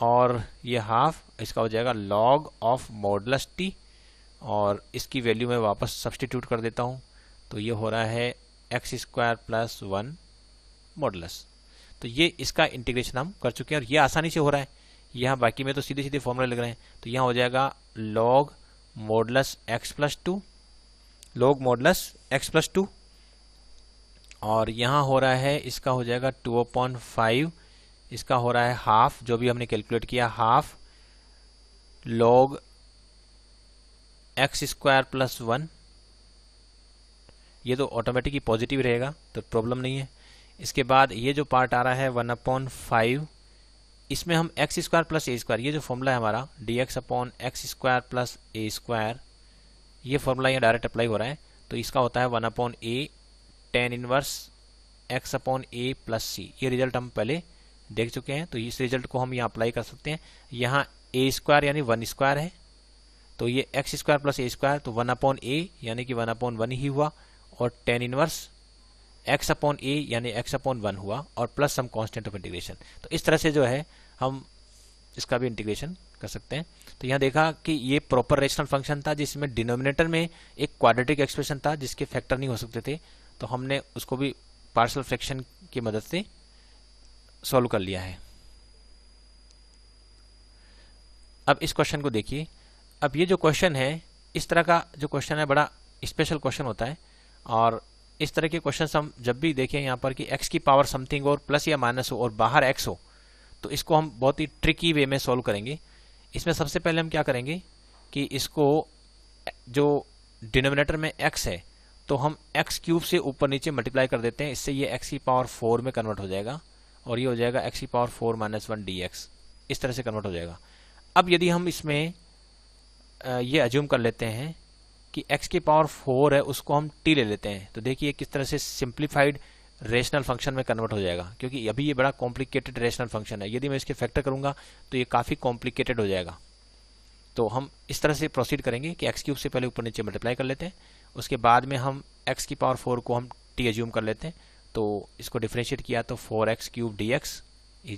और ये हाफ इसका हो जाएगा log ऑफ मॉडुलस t और इसकी वैल्यू मैं वापस सब्सटीट्यूट कर देता हूँ। तो ये हो रहा है x² + 1 मॉडुलस। तो ये इसका इंटीग्रेशन हम कर चुके हैं और ये आसानी से हो रहा है। यहाँ बाकी में तो सीधे सीधे फॉर्मूला लग रहे हैं। तो यहाँ हो जाएगा log modulus x+2, log modulus x+2 और यहाँ हो रहा है इसका हो जाएगा 2/5, इसका हो रहा है हाफ, जो भी हमने कैलकुलेट किया हाफ log x² + 1। ये तो ऑटोमेटिक ही पॉजिटिव रहेगा तो प्रॉब्लम नहीं है। इसके बाद ये जो पार्ट आ रहा है 1/5, इसमें हम x² + a², ये जो फॉर्मूला है हमारा dx/x² + a², ये फॉर्मूला यहाँ डायरेक्ट अप्लाई हो रहा है। तो इसका होता है 1/a tan inverse x/a + c। ये रिजल्ट हम पहले देख चुके हैं, तो इस रिजल्ट को हम यहाँ अप्लाई कर सकते हैं। यहाँ a² यानी 1² है, तो ये x² + a², तो 1/a यानी कि 1/1 ही हुआ और tan इनवर्स x/a यानी x/1 हुआ और plus some constant of integration. तो इस तरह से जो है हम इसका भी इंटीग्रेशन कर सकते हैं। तो यहाँ देखा कि ये प्रॉपर रेशनल फंक्शन था जिसमें डिनोमिनेटर में एक क्वाड्रेटिक एक्सप्रेशन था जिसके फैक्टर नहीं हो सकते थे, तो हमने उसको भी पार्शियल फ्रैक्शन की मदद से सॉल्व कर लिया है। अब इस क्वेश्चन को देखिए। अब ये जो क्वेश्चन है, इस तरह का जो क्वेश्चन है बड़ा स्पेशल क्वेश्चन होता है और इस तरह के क्वेश्चन हम जब भी देखें यहाँ पर कि x की पावर समथिंग और प्लस या माइनस हो और बाहर x हो, तो इसको हम बहुत ही ट्रिकी वे में सॉल्व करेंगे। इसमें सबसे पहले हम क्या करेंगे कि इसको जो डिनोमिनेटर में x है तो हम x³ से ऊपर नीचे मल्टीप्लाई कर देते हैं, इससे ये x की पावर 4 में कन्वर्ट हो जाएगा और ये हो जाएगा x की पावर 4 - 1 dx, इस तरह से कन्वर्ट हो जाएगा। अब यदि हम इसमें ये अज्यूम कर लेते हैं कि x की पावर 4 है, उसको हम t ले लेते हैं, तो देखिए किस तरह से सिंप्लीफाइड रेशनल फंक्शन में कन्वर्ट हो जाएगा, क्योंकि अभी ये बड़ा कॉम्प्लिकेटेड रेशनल फंक्शन है। यदि मैं इसके फैक्टर करूंगा तो ये काफ़ी कॉम्प्लिकेटेड हो जाएगा। तो हम इस तरह से प्रोसीड करेंगे कि x³ से पहले ऊपर नीचे मल्टीप्लाई कर लेते हैं, उसके बाद में हम x की पावर 4 को हम t अज्यूम कर लेते हैं। तो इसको डिफ्रेंशिएट किया तो 4x³ dx =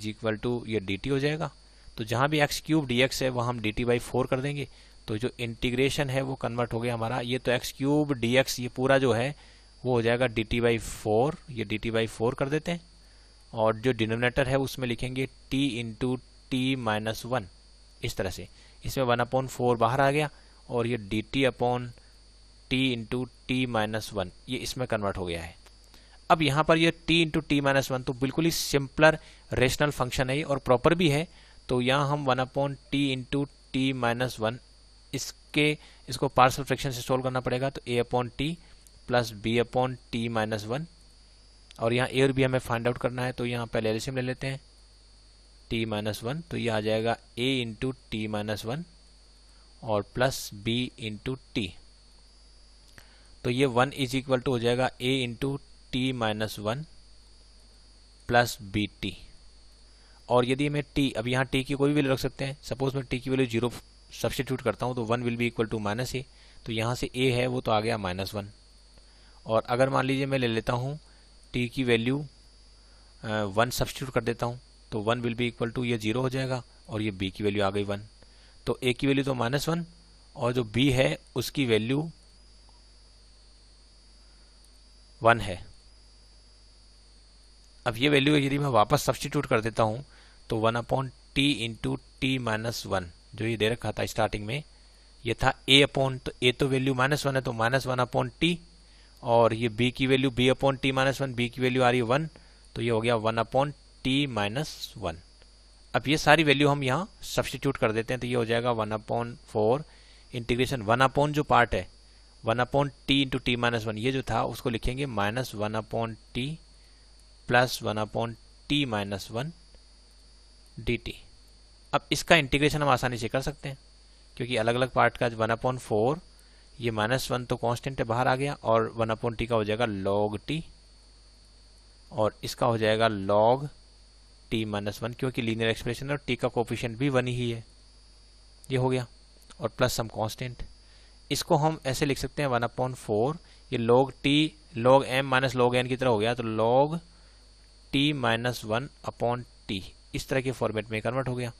ये dt हो जाएगा। तो जहाँ भी x³ dx है वहाँ हम dt/4 कर देंगे, तो जो इंटीग्रेशन है वो कन्वर्ट हो गया हमारा। ये तो x³ dx ये पूरा जो है वो हो जाएगा dt/4, ये dt/4 कर देते हैं और जो डिनोमिनेटर है उसमें लिखेंगे t इंटू टी माइनस 1, इस तरह से। इसमें 1/4 बाहर आ गया और ये dt upon T into T minus 1 ये इसमें कन्वर्ट हो गया है। अब यहाँ पर ये t इंटू टी माइनस 1 तो बिल्कुल ही सिंपलर रेशनल फंक्शन है और प्रॉपर भी है, तो यहाँ हम 1/t इंटू टी माइनस 1 इसको पार्शियल फ्रैक्शन से सोल्व करना पड़ेगा, तो a upon T plus b upon T minus 1, और यहाँ a और b हमें फाइंड आउट करना है, तो यहाँ पहले एलसीएम ले लेते हैं t माइनस 1, तो ये आ जाएगा a इंटू टी माइनस 1 और प्लस b इंटू टी, तो ये 1 इज इक्वल टू हो जाएगा a into T minus 1 plus B T. और यदि मैं t, अब यहाँ t की कोई वैल्यू रख सकते हैं, सपोज मैं t की वैल्यू 0 सब्स्टिट्यूट करता हूँ तो 1 will be equal to minus a, तो यहाँ से a है वो तो आ गया माइनस 1। और अगर मान लीजिए मैं ले लेता हूँ t की वैल्यू 1 सब्स्टिट्यूट कर देता हूँ तो 1 विल बी इक्वल टू ये 0 हो जाएगा और ये b की वैल्यू आ गई 1, तो a की वैल्यू तो माइनस 1 और जो b है उसकी वैल्यू 1 है। अब ये वैल्यू यदि मैं वापस सब्स्टिट्यूट कर देता हूँ तो 1/t इंटू टी माइनस 1 जो ये दे रखा था स्टार्टिंग में, ये था a अपॉन, तो a तो वैल्यू माइनस 1 है तो माइनस 1/t, और ये b की value b upon T minus 1, b की वैल्यू आ रही है 1, तो ये हो गया 1/t माइनस 1। अब ये सारी वैल्यू हम यहाँ सब्स्टिट्यूट कर देते हैं तो ये हो जाएगा 1/4 इंटीग्रेशन 1 जो पार्ट है 1/t इंटू टी माइनस 1 ये जो था उसको लिखेंगे minus 1/t plus 1/t minus 1 dt। अब इसका इंटीग्रेशन हम आसानी से कर सकते हैं क्योंकि अलग अलग पार्ट का 1/4 ये माइनस 1 तो कांस्टेंट है बाहर आ गया, और 1/t का हो जाएगा log t और इसका हो जाएगा log t माइनस 1 क्योंकि लीनियर एक्सप्रेशन और t का कोफिशिएंट भी 1 ही है, ये हो गया, और प्लस सम कांस्टेंट। इसको हम ऐसे लिख सकते हैं 1/4 ये log t log m minus log n की तरह हो गया, तो log t माइनस 1/t इस तरह के फॉर्मेट में कन्वर्ट हो गया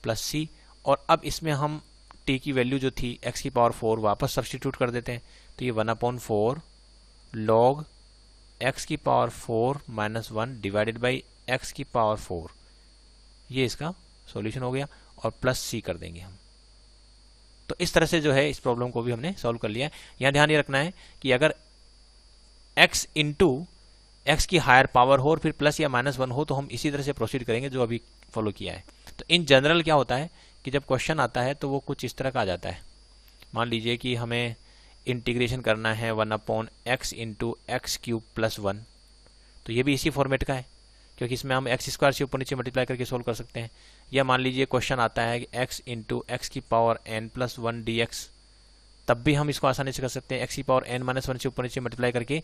प्लस c। और अब इसमें हम t की वैल्यू जो थी x की पावर 4 वापस सब्स्टिट्यूट कर देते हैं, तो ये 1/4 log x की power 4 minus 1 divided by x की पावर 4, ये इसका सॉल्यूशन हो गया, और प्लस c कर देंगे हम। तो इस तरह से जो है इस प्रॉब्लम को भी हमने सॉल्व कर लिया है। यहाँ ध्यान ये रखना है कि अगर x इंटू एक्स की हायर पावर हो और फिर प्लस या माइनस 1 हो तो हम इसी तरह से प्रोसीड करेंगे जो अभी फॉलो किया है। तो इन जनरल क्या होता है कि जब क्वेश्चन आता है तो वो कुछ इस तरह का आ जाता है। मान लीजिए कि हमें इंटीग्रेशन करना है 1/x into x cube plus 1, तो ये भी इसी फॉर्मेट का है क्योंकि इसमें हम एक्स स्क्वायर से ऊपर नीचे मल्टीप्लाई करके सोल्व कर सकते हैं। या मान लीजिए क्वेश्चन आता है कि x इंटू एक्स की पावर n प्लस 1 dx, तब भी हम इसको आसानी से कर सकते हैं एक्स की पावर n माइनस 1 से ऊपर नीचे मल्टीप्लाई करके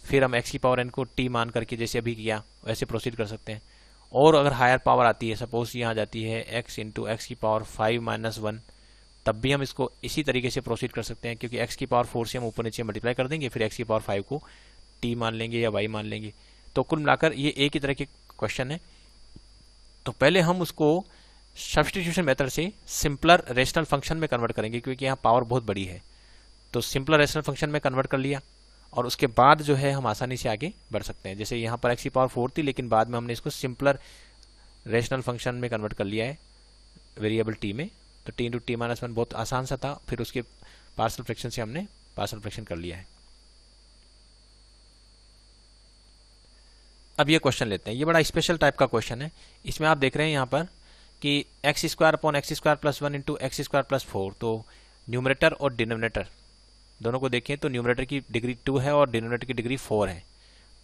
फिर हम x की पावर n को t मान करके जैसे अभी किया वैसे प्रोसीड कर सकते हैं। और अगर हायर पावर आती है, सपोज यहाँ जाती है x इंटू एक्स की पावर 5 माइनस 1, तब भी हम इसको इसी तरीके से प्रोसीड कर सकते हैं क्योंकि x की पावर 4 से हम ऊपर नीचे मल्टीप्लाई कर देंगे, फिर x की पावर 5 को t मान लेंगे या y मान लेंगे। तो कुल मिलाकर ये एक ही तरह के क्वेश्चन है। तो पहले हम उसको सब्स्टिट्यूशन मेथड से सिंपलर रेशनल फंक्शन में कन्वर्ट करेंगे क्योंकि यहाँ पावर बहुत बड़ी है, तो सिंपलर रेशनल फंक्शन में कन्वर्ट कर लिया और उसके बाद जो है हम आसानी से आगे बढ़ सकते हैं। जैसे यहाँ पर x की पावर 4 थी लेकिन बाद में हमने इसको सिंपलर रेशनल फंक्शन में कन्वर्ट कर लिया है वेरिएबल t में, तो t इंटू टी माइनस 1 बहुत आसान सा था, फिर उसके पार्शियल फ्रैक्शन से हमने पार्शियल फ्रैक्शन कर लिया है। अब ये क्वेश्चन लेते हैं, ये बड़ा स्पेशल टाइप का क्वेश्चन है। इसमें आप देख रहे हैं यहाँ पर कि x square upon x square plus 1 into x square plus 4, तो न्यूमरेटर और डिनोमिनेटर दोनों को देखें तो न्यूमरेटर की डिग्री 2 है और डिनोमिनेटर की डिग्री 4 है,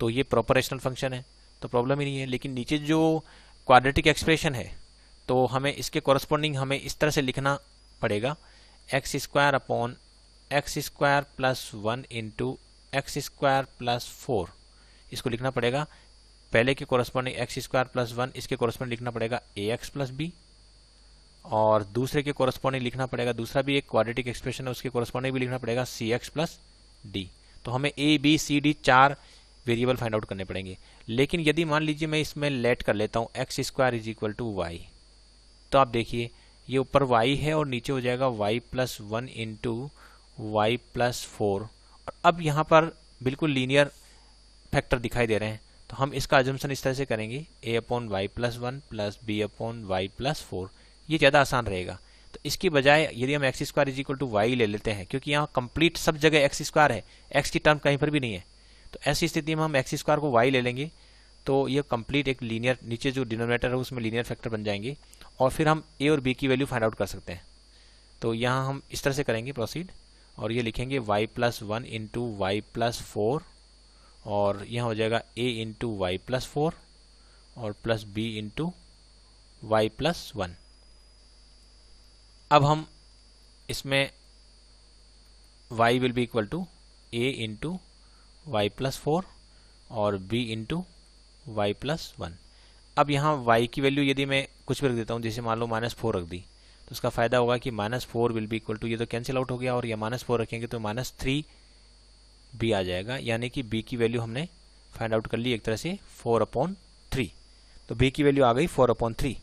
तो ये प्रॉपर रेशनल फंक्शन है तो प्रॉब्लम ही नहीं है। लेकिन नीचे जो क्वाड्रेटिक एक्सप्रेशन है तो हमें इसके कॉरस्पॉन्डिंग हमें इस तरह से लिखना पड़ेगा, x square upon x square plus 1 into x square plus 4, इसको लिखना पड़ेगा पहले के कॉरस्पॉन्डिंग एक्स स्क्वायर प्लस 1, इसके कॉरस्पॉन्डिंग लिखना पड़ेगा ए एक्स प्लस बी, और दूसरे के कॉरस्पॉन्डिंग लिखना पड़ेगा, दूसरा भी एक क्वाड्रेटिक एक्सप्रेशन है उसके कॉरस्पॉन्डिंग भी लिखना पड़ेगा सी एक्स प्लस डी। तो हमें A B C D 4 variable find out करने पड़ेंगे। लेकिन यदि मान लीजिए मैं इसमें लेट कर लेता हूँ X square is equal to Y, तो आप देखिए ये ऊपर y है और नीचे हो जाएगा y plus 1 into Y plus 4, और अब यहाँ पर बिल्कुल लीनियर फैक्टर दिखाई दे रहे हैं, तो हम इसका अजम्पशन इस तरह से करेंगे a/y+1 प्लस b/y+4। ये ज़्यादा आसान रहेगा। तो इसकी बजाय यदि हम x² = y ले लेते हैं, क्योंकि यहाँ कंप्लीट सब जगह x² है, x की टर्म कहीं पर भी नहीं है, तो ऐसी स्थिति में हम x² को y ले लेंगे तो ये कंप्लीट एक लीनियर, नीचे जो डिनोमिनेटर है उसमें लीनियर फैक्टर बन जाएंगे और फिर हम a और b की वैल्यू फाइंड आउट कर सकते हैं। तो यहाँ हम इस तरह से करेंगे प्रोसीड, और ये लिखेंगे y+1 इंटू y+4, और यहाँ हो जाएगा a इंटू y+4 और प्लस b इंटू y+1। अब हम इसमें y will be equal to a into y+4 और b इंटू y+1। अब यहाँ y की वैल्यू यदि मैं कुछ भी रख देता हूँ, जैसे मान लो -4 रख दी, तो उसका फायदा होगा कि -4 विल बी इक्वल टू, ये तो कैंसिल आउट हो गया, और ये -4 रखेंगे तो -3 b आ जाएगा, यानी कि b की वैल्यू हमने फाइंड आउट कर ली एक तरह से 4/3। तो b की वैल्यू आ गई 4/3।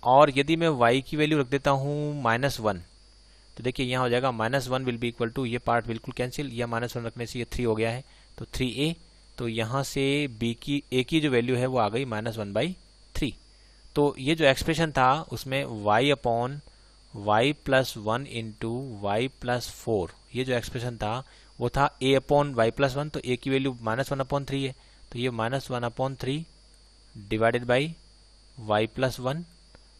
और यदि मैं y की वैल्यू रख देता हूँ -1, तो देखिए यहाँ हो जाएगा -1 विल बी इक्वल टू, ये पार्ट बिल्कुल कैंसिल, या -1 रखने से ये 3 हो गया है, तो 3a। तो यहाँ से a की जो वैल्यू है वो आ गई -1/3। तो ये जो एक्सप्रेशन था उसमें y/y+1 इंटू y+4, ये जो एक्सप्रेशन था वो था a/y+1, तो a की वैल्यू -1/3 है, तो ये -1/3 डिवाइडेड बाई y+1,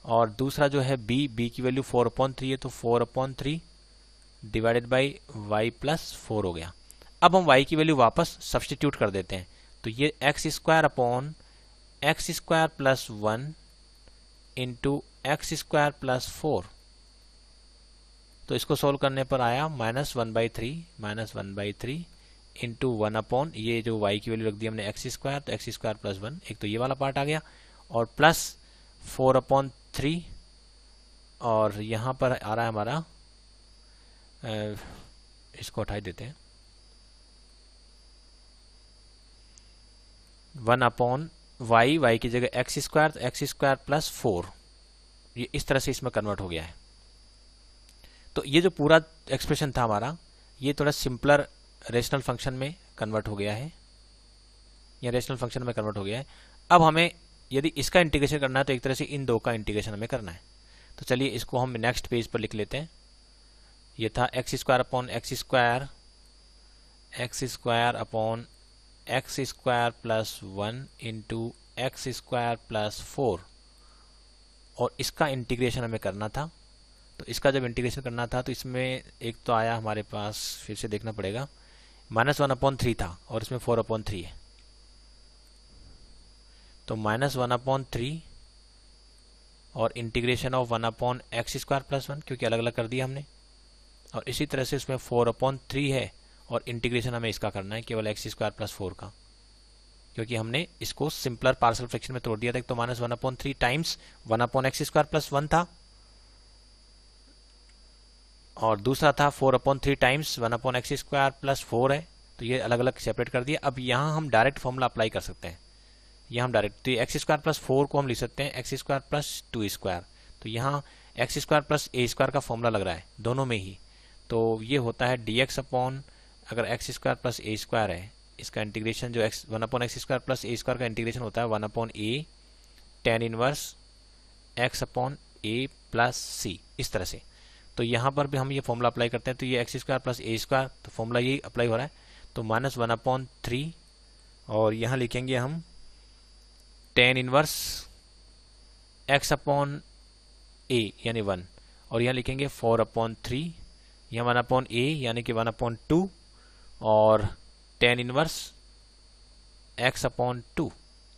और दूसरा जो है b की वैल्यू 4/3 है, तो 4/3 डिवाइडेड बाई y+4 हो गया। अब हम y की वैल्यू वापस सब्सटीट्यूट कर देते हैं, तो ये x² इंटू x²+4, तो इसको सोल्व करने पर आया -1/3 इंटू 1 ये जो y की वैल्यू रख दी हमने x², तो x²+1, एक तो ये वाला पार्ट आ गया, और प्लस 4/3, और यहाँ पर आ रहा है हमारा, इसको हटा देते हैं, 1/y की जगह x², तो x²+4, ये इस तरह से इसमें कन्वर्ट हो गया है। तो ये जो पूरा एक्सप्रेशन था हमारा, ये थोड़ा सिंपलर रेशनल फंक्शन में कन्वर्ट हो गया है, या रेशनल फंक्शन में कन्वर्ट हो गया है। अब हमें यदि इसका इंटीग्रेशन करना है तो एक तरह से इन दो का इंटीग्रेशन हमें करना है। तो चलिए इसको हम नेक्स्ट पेज पर लिख लेते हैं। ये था x² इंटू x²+4, और इसका इंटीग्रेशन हमें करना था। तो इसका जब इंटीग्रेशन करना था तो इसमें एक तो आया हमारे पास, फिर से देखना पड़ेगा, -1/3 था और इसमें 4/3 है, तो -1/3 और इंटीग्रेशन ऑफ 1/x²+1, क्योंकि अलग अलग कर दिया हमने, और इसी तरह से उसमें 4/3 है और इंटीग्रेशन हमें इसका करना है केवल x²+4 का, क्योंकि हमने इसको सिंपलर पार्शियल फ्रैक्शन में तोड़ दिया था। तो -1/3 टाइम्स 1/x²+1 था, और दूसरा था 4/3 टाइम्स 1/x²+4 है, तो ये अलग अलग सेपरेट कर दिया। अब यहाँ हम डायरेक्ट फॉर्मूला अप्लाई कर सकते हैं, यहाँ हम डायरेक्ट, तो x²+4 को हम लिख सकते हैं x²+2², तो यहाँ x²+a² का फॉर्मूला लग रहा है दोनों में ही, तो ये होता है dx अपॉन, अगर x²+a² है, इसका इंटीग्रेशन जो 1/x²+a² का इंटीग्रेशन होता है 1/a tan इनवर्स x/a+c, इस तरह से। तो यहाँ पर भी हम ये फॉर्मूला अप्लाई करते हैं, तो ये x²+a², तो फॉर्मूला यही अप्लाई हो रहा है, तो -1/3, और यहाँ लिखेंगे हम tan इनवर्स x/a यानी 1, और यहाँ लिखेंगे 4/3, यहाँ 1/a यानी कि 1/2, और tan इनवर्स x/2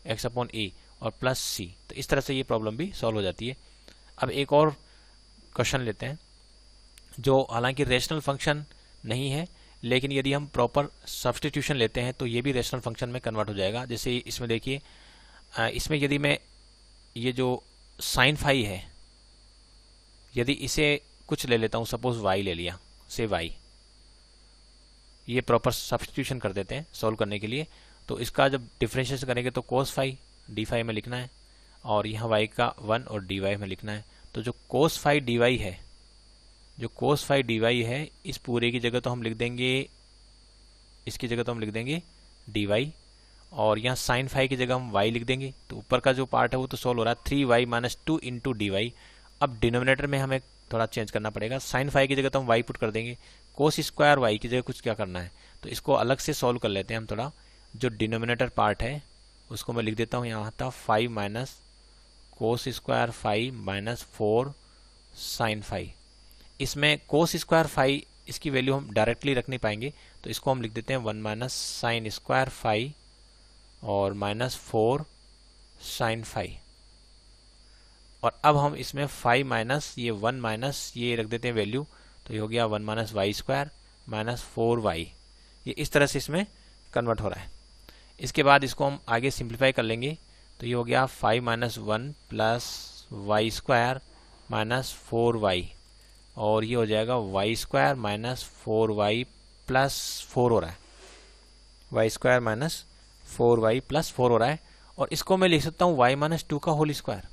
x/a और प्लस c। तो इस तरह से ये प्रॉब्लम भी सॉल्व हो जाती है। अब एक और क्वेश्चन लेते हैं, जो हालांकि रेशनल फंक्शन नहीं है, लेकिन यदि हम प्रॉपर सब्स्टिट्यूशन लेते हैं तो ये भी रेशनल फंक्शन में कन्वर्ट हो जाएगा। जैसे इसमें देखिए, इसमें यदि मैं ये जो sin phi है, यदि इसे कुछ ले लेता हूँ, सपोज y ले लिया, से y, ये प्रॉपर सब्स्टिट्यूशन कर देते हैं सॉल्व करने के लिए। तो इसका जब डिफरेंशिएशन करेंगे तो cos phi d phi में लिखना है, और यहाँ y का 1 और dy में लिखना है। तो जो cos phi dy है, जो cos phi dy है, इस पूरे की जगह तो हम लिख देंगे, इसकी जगह तो हम लिख देंगे dy, और यहाँ साइन फाई की जगह हम y लिख देंगे। तो ऊपर का जो पार्ट है वो तो सॉल्व हो रहा है, 3y minus 2 into D Y. अब डिनोमिनेटर में हमें थोड़ा चेंज करना पड़ेगा, साइन फाई की जगह तो हम y पुट कर देंगे, कोस स्क्वायर y की जगह कुछ क्या करना है, तो इसको अलग से सॉल्व कर लेते हैं हम थोड़ा। जो डिनोमिनेटर पार्ट है उसको मैं लिख देता हूँ, यहाँ था 5 minus cos square 5 minus 4 sine phi. इसमें कोस स्क्वायर 5 इसकी वैल्यू हम डायरेक्टली रख नहीं पाएंगे, तो इसको हम लिख देते हैं 1 माइनस साइन स्क्वायर 5 और माइनस 4 साइन फाई। और अब हम इसमें 5 माइनस ये 1 माइनस ये रख देते हैं वैल्यू, तो ये हो गया 1 minus Y square minus 4y। ये इस तरह से इसमें कन्वर्ट हो रहा है। इसके बाद इसको हम आगे सिंप्लीफाई कर लेंगे, तो ये हो गया 5 minus 1 plus Y square minus 4y, और ये हो जाएगा Y square minus 4y plus 4 हो रहा है, Y square minus 4y plus 4 हो रहा है। और इसको मैं लिख सकता हूँ y माइनस 2 का होल स्क्वायर,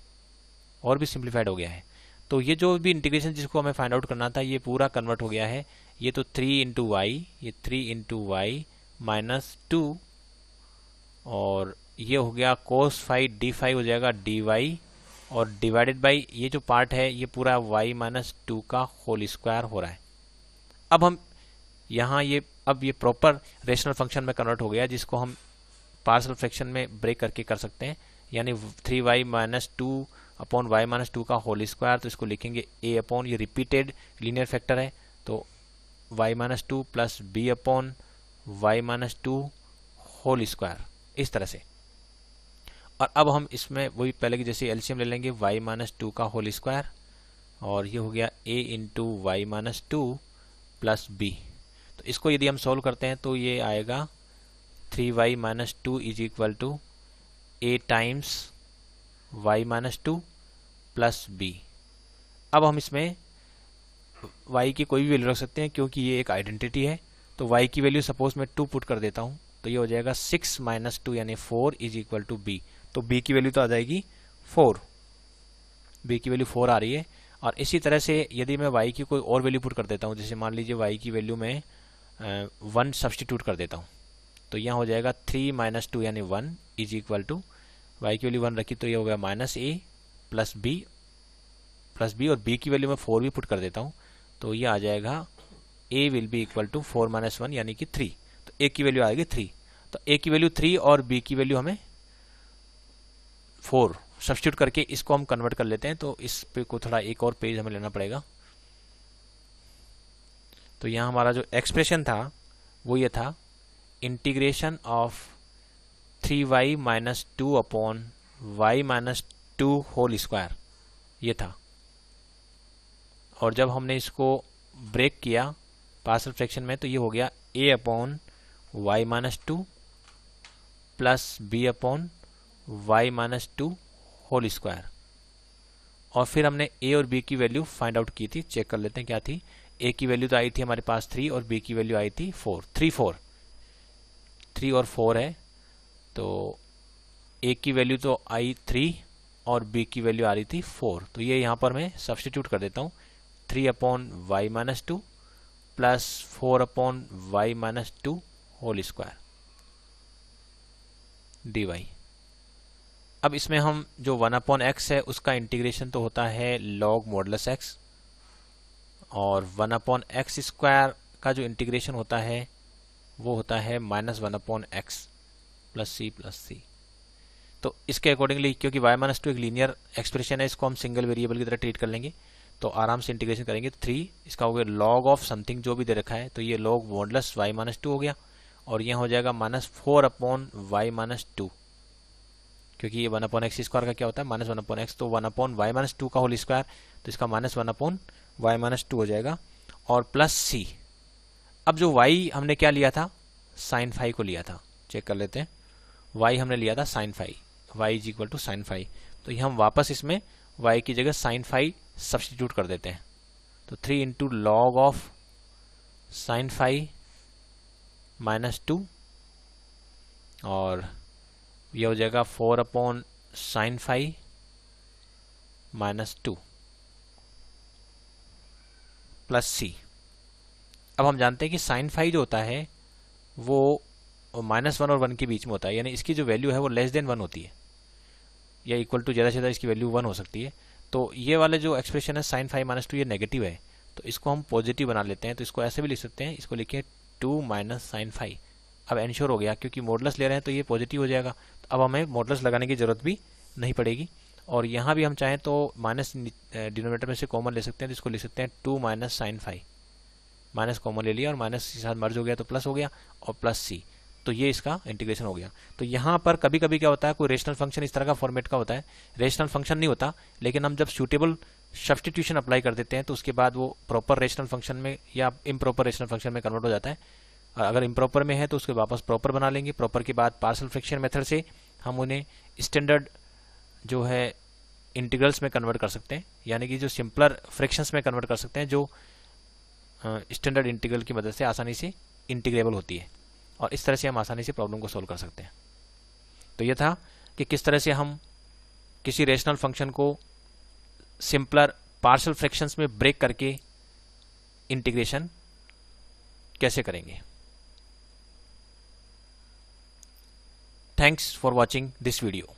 और भी सिंप्लीफाइड हो गया है। तो ये जो भी इंटीग्रेशन जिसको हमें फाइंड आउट करना था ये पूरा कन्वर्ट हो गया है। ये तो 3 इंटू वाई, ये 3 इंटू वाई माइनस 2, और ये हो गया कोस 5 डी 5 हो जाएगा डी वाई, और डिवाइडेड बाई ये जो पार्ट है ये पूरा y माइनस 2 का होल स्क्वायर हो रहा है। अब हम यहाँ अब ये प्रॉपर रेशनल फंक्शन में कन्वर्ट हो गया, जिसको हम पार्शियल फ्रैक्शन में ब्रेक करके कर सकते हैं, यानी 3y minus 2 upon y minus 2 का होल स्क्वायर। तो इसको लिखेंगे a अपॉन, ये रिपीटेड लीनियर फैक्टर है, तो y minus 2 plus b upon y minus 2 whole square, इस तरह से। और अब हम इसमें वही पहले की जैसे एलसीएम ले लेंगे, y माइनस 2 का होल स्क्वायर, और ये हो गया a into Y minus 2 plus b। तो इसको यदि हम सॉल्व करते हैं तो ये आएगा 3y minus 2 is equal to a times y minus 2 plus b। अब हम इसमें y की कोई भी वैल्यू रख सकते हैं, क्योंकि ये एक आइडेंटिटी है। तो y की वैल्यू सपोज मैं 2 पुट कर देता हूँ, तो ये हो जाएगा 6 माइनस 2 यानी 4 इज इक्वल टू b। तो b की वैल्यू तो आ जाएगी 4, b की वैल्यू 4 आ रही है। और इसी तरह से यदि मैं y की कोई और वैल्यू पुट कर देता हूँ, जैसे मान लीजिए y की वैल्यू में 1 सब्सटीट्यूट कर देता हूँ, तो यहाँ हो जाएगा 3 माइनस 2 यानी 1 इज इक्वल टू y की वैल्यू 1 रखी तो ये हो गया माइनस a प्लस b, और b की वैल्यू में 4 भी पुट कर देता हूँ, तो ये आ जाएगा a will be equal to 4 minus 1 यानी कि 3। तो a की वैल्यू आएगी 3, तो a की वैल्यू 3 और b की वैल्यू हमें 4 सब्स्टिट्यूट करके इसको हम कन्वर्ट कर लेते हैं। तो इस पे को थोड़ा एक और पेज हमें लेना पड़ेगा। तो यहाँ हमारा जो एक्सप्रेशन था वो ये था, integration of 3y minus 2 upon y minus 2 whole square, ये था। और जब हमने इसको ब्रेक किया पार्शियल फ्रैक्शन में, तो ये हो गया a upon Y minus 2 plus b upon Y minus 2 whole square. और फिर हमने a और b की वैल्यू फाइंड आउट की थी, चेक कर लेते हैं क्या थी। a की वैल्यू तो आई थी हमारे पास 3 और b की वैल्यू आई थी 4, 3 और 4 है। तो a की वैल्यू तो आई 3 और b की वैल्यू आ रही थी 4, तो ये यहाँ पर मैं सब्स्टिट्यूट कर देता हूँ, 3 upon Y minus 2 plus 4 upon Y minus 2 whole square d Y. अब इसमें हम जो 1 अपॉन एक्स है उसका इंटीग्रेशन तो होता है लॉग मॉडुलस एक्स, और 1 अपॉन एक्स स्क्वायर का जो इंटीग्रेशन होता है वो होता है माइनस 1 अपॉन एक्स प्लस सी। तो इसके अकॉर्डिंगली, क्योंकि y माइनस 2 एक लीनियर एक्सप्रेशन है, इसको हम सिंगल वेरिएबल की तरह ट्रीट कर लेंगे, तो आराम से इंटीग्रेशन करेंगे। 3 इसका हो गया लॉग ऑफ समथिंग जो भी दे रखा है, तो ये लॉग मॉडुलस y माइनस 2 हो गया, और यहाँ हो जाएगा माइनस 4 अपॉन वाई माइनस 2, क्योंकि ये 1 अपॉन एक्स स्क्वायर का क्या होता है माइनस 1 अपॉन एक्स, तो 1 अपॉन वाई माइनस 2 का होल स्क्वायर, तो इसका माइनस 1 अपॉन वाई माइनस 2 हो जाएगा, और प्लस सी। अब जो y हमने क्या लिया था, साइन फाई को लिया था, चेक कर लेते हैं। y हमने लिया था sine phi, y is equal to sine phi, तो ये हम वापस इसमें y की जगह साइन फाई सब्स्टिट्यूट कर देते हैं। तो 3 into log of sine phi minus 2, और यह हो जाएगा 4 upon sine phi minus 2 plus c. अब हम जानते हैं कि साइन फाई जो होता है वो -1 और 1 के बीच में होता है, यानी इसकी जो वैल्यू है वो लेस देन 1 होती है या इक्वल टू ज़्यादा से ज़्यादा इसकी वैल्यू 1 हो सकती है। तो ये वाले जो एक्सप्रेशन है sin phi - 2 ये नेगेटिव है, तो इसको हम पॉजिटिव बना लेते हैं। तो इसको ऐसे भी लिख सकते हैं, इसको लिखिए 2 - sin phi। अब एंश्योर हो गया, क्योंकि मॉडुलस ले रहे हैं तो ये पॉजिटिव हो जाएगा, तो अब हमें मॉडुलस लगाने की ज़रूरत भी नहीं पड़ेगी। और यहाँ भी हम चाहें तो माइनस डिनोमिनेटर में से कॉमन ले सकते हैं, तो इसको लिख सकते हैं 2 - sin phi। माइनस कॉमन ले लिया और माइनस के साथ मर्ज हो गया तो प्लस हो गया और प्लस सी, तो ये इसका इंटीग्रेशन हो गया। तो यहाँ पर कभी कभी क्या होता है, कोई रेशनल फंक्शन इस तरह का फॉर्मेट का होता है, रेशनल फंक्शन नहीं होता, लेकिन हम जब सूटेबल सब्स्टिट्यूशन अप्लाई कर देते हैं तो उसके बाद वो प्रॉपर रेशनल फंक्शन में या इम्प्रॉपर रेशनल फंक्शन में कन्वर्ट हो जाता है। अगर इम्प्रॉपर में है तो उसके वापस प्रॉपर बना लेंगे, प्रॉपर के बाद पार्शियल फ्रैक्शन मेथड से हम उन्हें स्टैंडर्ड जो है इंटीग्रल्स में कन्वर्ट कर सकते हैं, यानी कि जो सिंपलर फ्रैक्शंस में कन्वर्ट कर सकते हैं, जो स्टैंडर्ड इंटीग्रल की मदद से आसानी से इंटीग्रेबल होती है, और इस तरह से हम आसानी से प्रॉब्लम को सोल्व कर सकते हैं। तो ये था कि किस तरह से हम किसी रेशनल फंक्शन को सिंपलर पार्शियल फ्रैक्शंस में ब्रेक करके इंटीग्रेशन कैसे करेंगे। Thanks for watching this video.